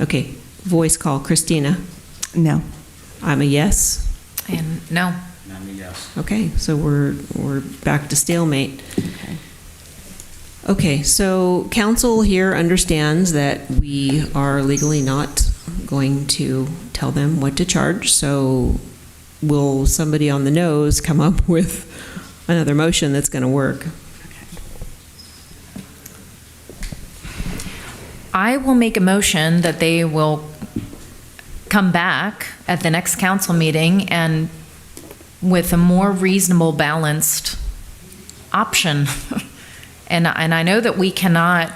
Okay, voice call. Christina? No. I'm a yes. And no. And I'm a yes. Okay, so we're back to stalemate. Okay, so council here understands that we are legally not going to tell them what to charge, so will somebody on the nose come up with another motion that's going to work? I will make a motion that they will come back at the next council meeting and with a more reasonable, balanced option. And I know that we cannot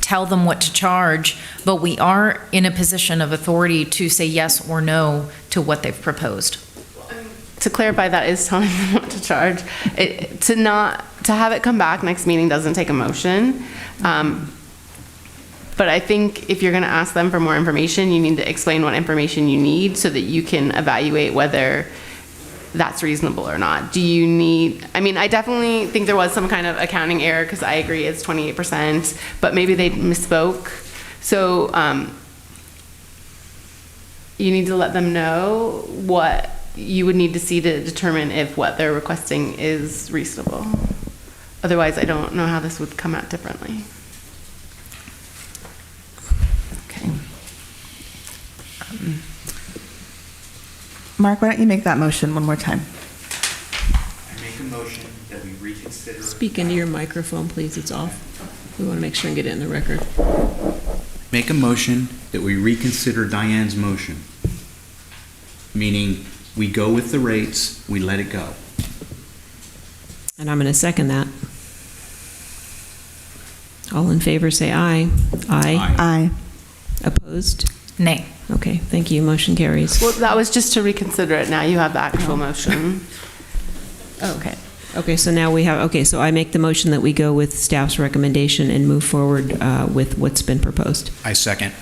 tell them what to charge, but we are in a position of authority to say yes or no to what they've proposed. To clarify, that is telling them what to charge. To have it come back next meeting doesn't take a motion. But I think if you're going to ask them for more information, you need to explain what information you need so that you can evaluate whether that's reasonable or not. Do you need, I mean, I definitely think there was some kind of accounting error because I agree it's 28%, but maybe they misspoke. So you need to let them know what you would need to see to determine if what they're requesting is reasonable. Otherwise, I don't know how this would come out differently. Okay. Mark, why don't you make that motion one more time? I make a motion that we reconsider. Speak into your microphone, please. It's off. We want to make sure and get it in the record. Make a motion that we reconsider Diane's motion, meaning we go with the rates, we let it go. And I'm going to second that. All in favor, say aye. Aye. Aye. Opposed? Nay. Okay, thank you. Motion carries. Well, that was just to reconsider it. Now you have the actual motion. Okay. Okay, so now we have, okay, so I make the motion that we go with staff's recommendation and move forward with what's been proposed. I second.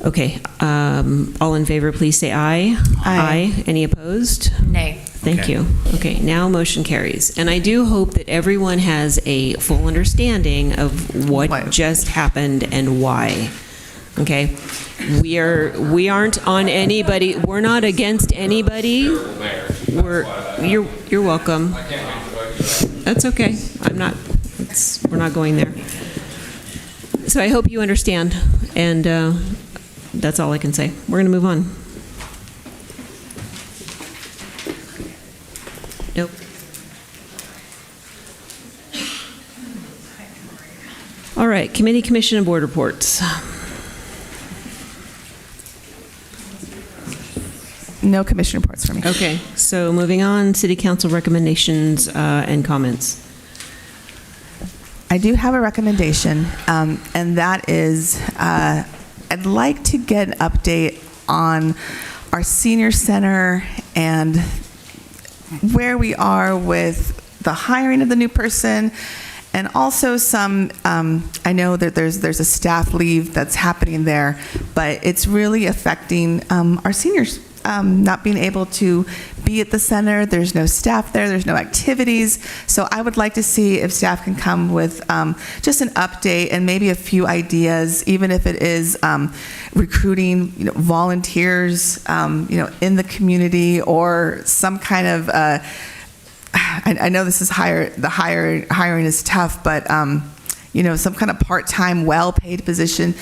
Okay, all in favor, please say aye. Aye. Any opposed? Nay. Thank Okay. you. Okay, now motion carries. And I do hope that everyone has a full understanding of what just happened and why. Okay? We aren't on anybody, we're not against anybody. You're welcome. That's okay. We're not going there. So I hope you understand, and that's all I can say. We're going to move on. Nope. All right, committee, commission, and board reports. No commission reports for me. Okay, so moving on, city council recommendations and comments. I do have a recommendation, and that is I'd like to get an update on our senior center and where we are with the hiring of the new person, and also some, I know that there's a staff leave that's happening there, but it's really affecting our seniors. Not being able to be at the center, there's no staff there, there's no activities. So I would like to see if staff can come with just an update and maybe a few ideas, even if it is recruiting, volunteers, in the community, or some kind of. I know this is hiring is tough, but some kind of part-time, well-paid position.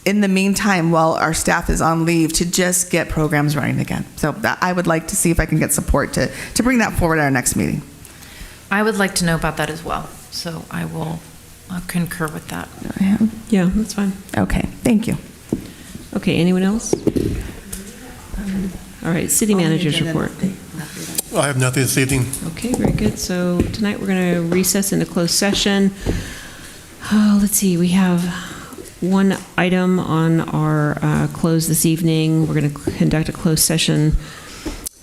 In the meantime, while our staff is on leave, to just get programs running again. So I would like to see if I can get support to bring that forward at our next meeting. I would like to know about that as well, so I will concur with that. Yeah, that's fine. Okay, thank you. Okay, anyone else? All right, city manager's report. I have nothing this evening. Okay, very good. So tonight we're going to recess into closed session. Let's see, we have one item on our close this evening. We're going to conduct a closed session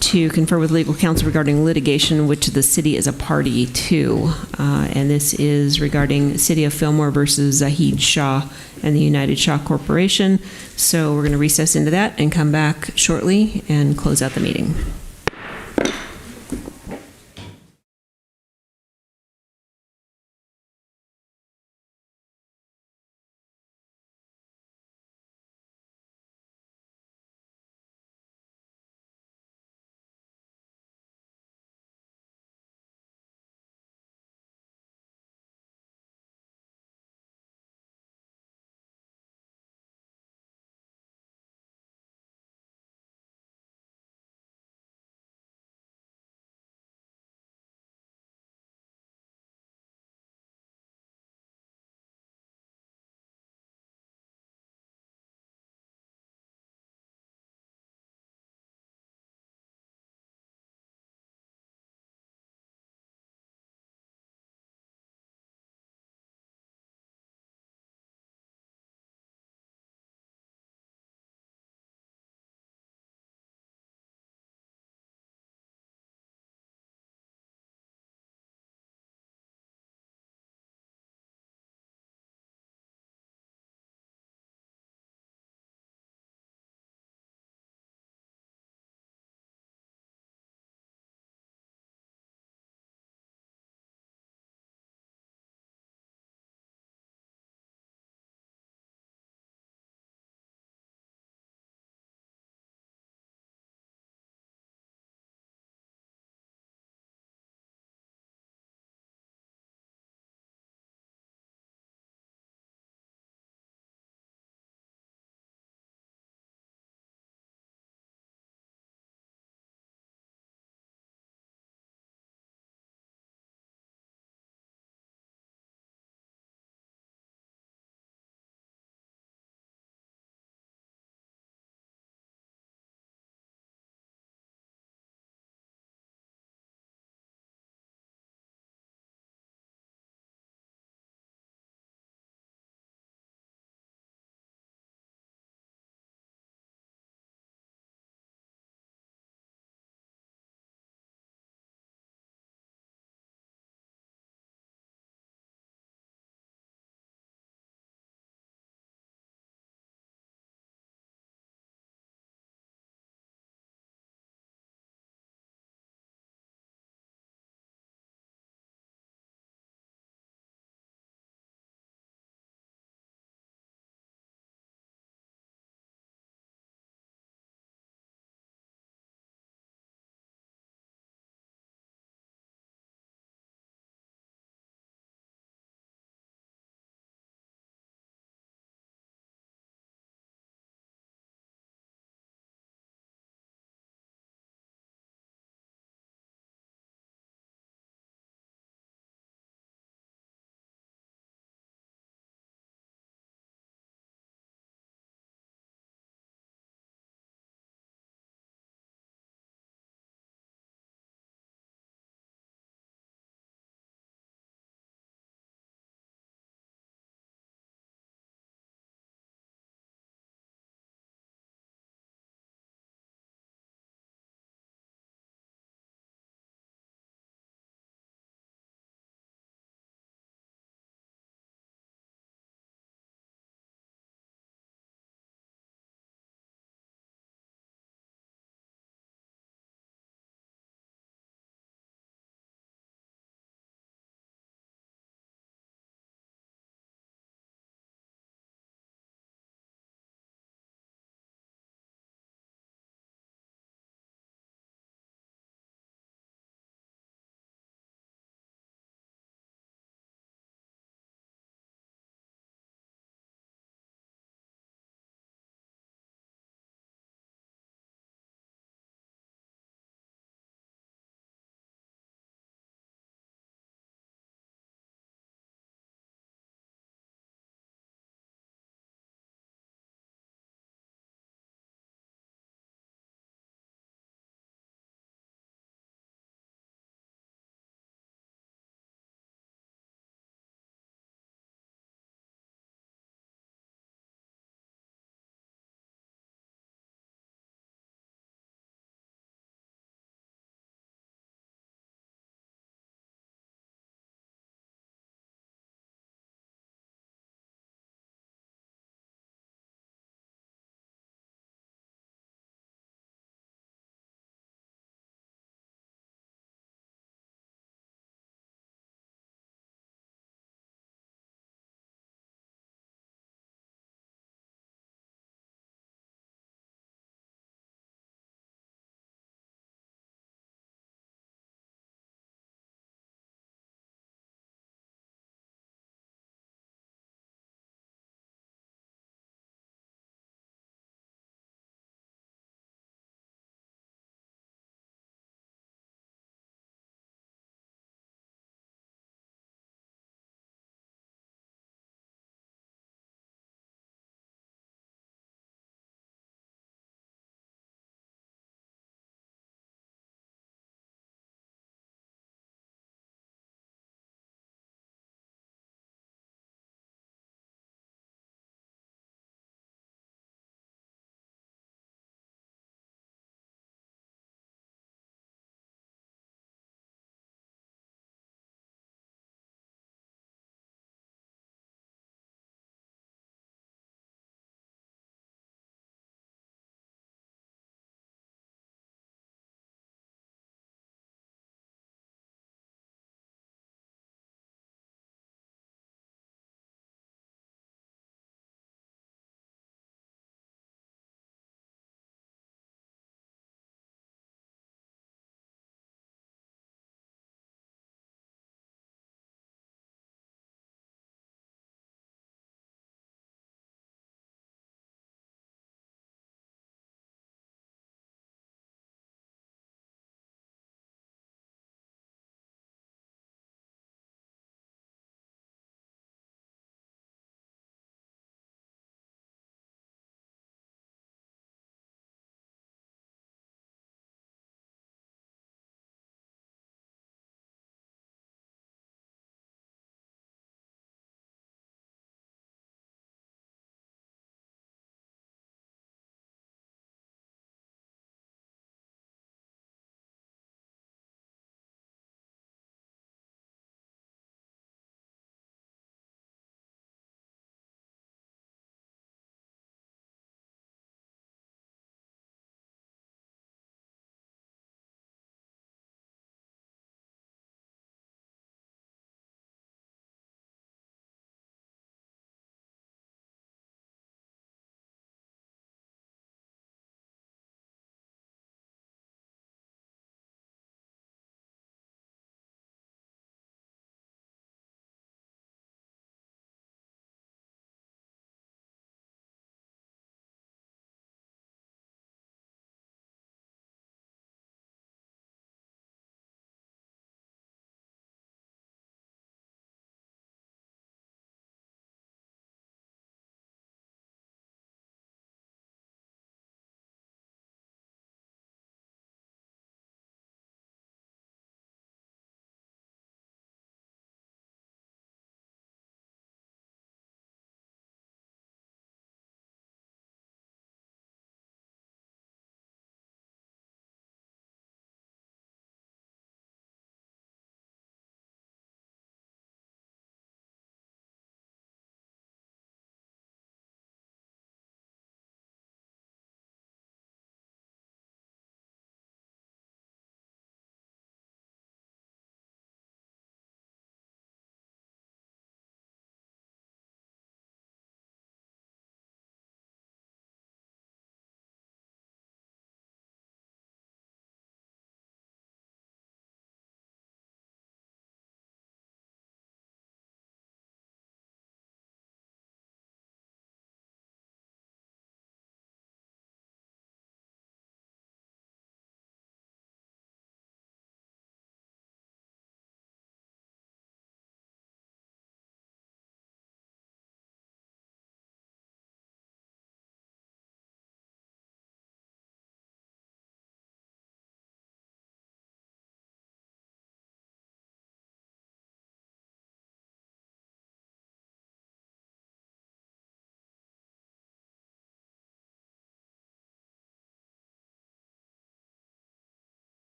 to confer with legal counsel regarding litigation which the city is a party to. And this is regarding City of Fillmore versus Zahid Shah and the United Shah Corporation. So we're going to recess into that and come back shortly and close out the meeting.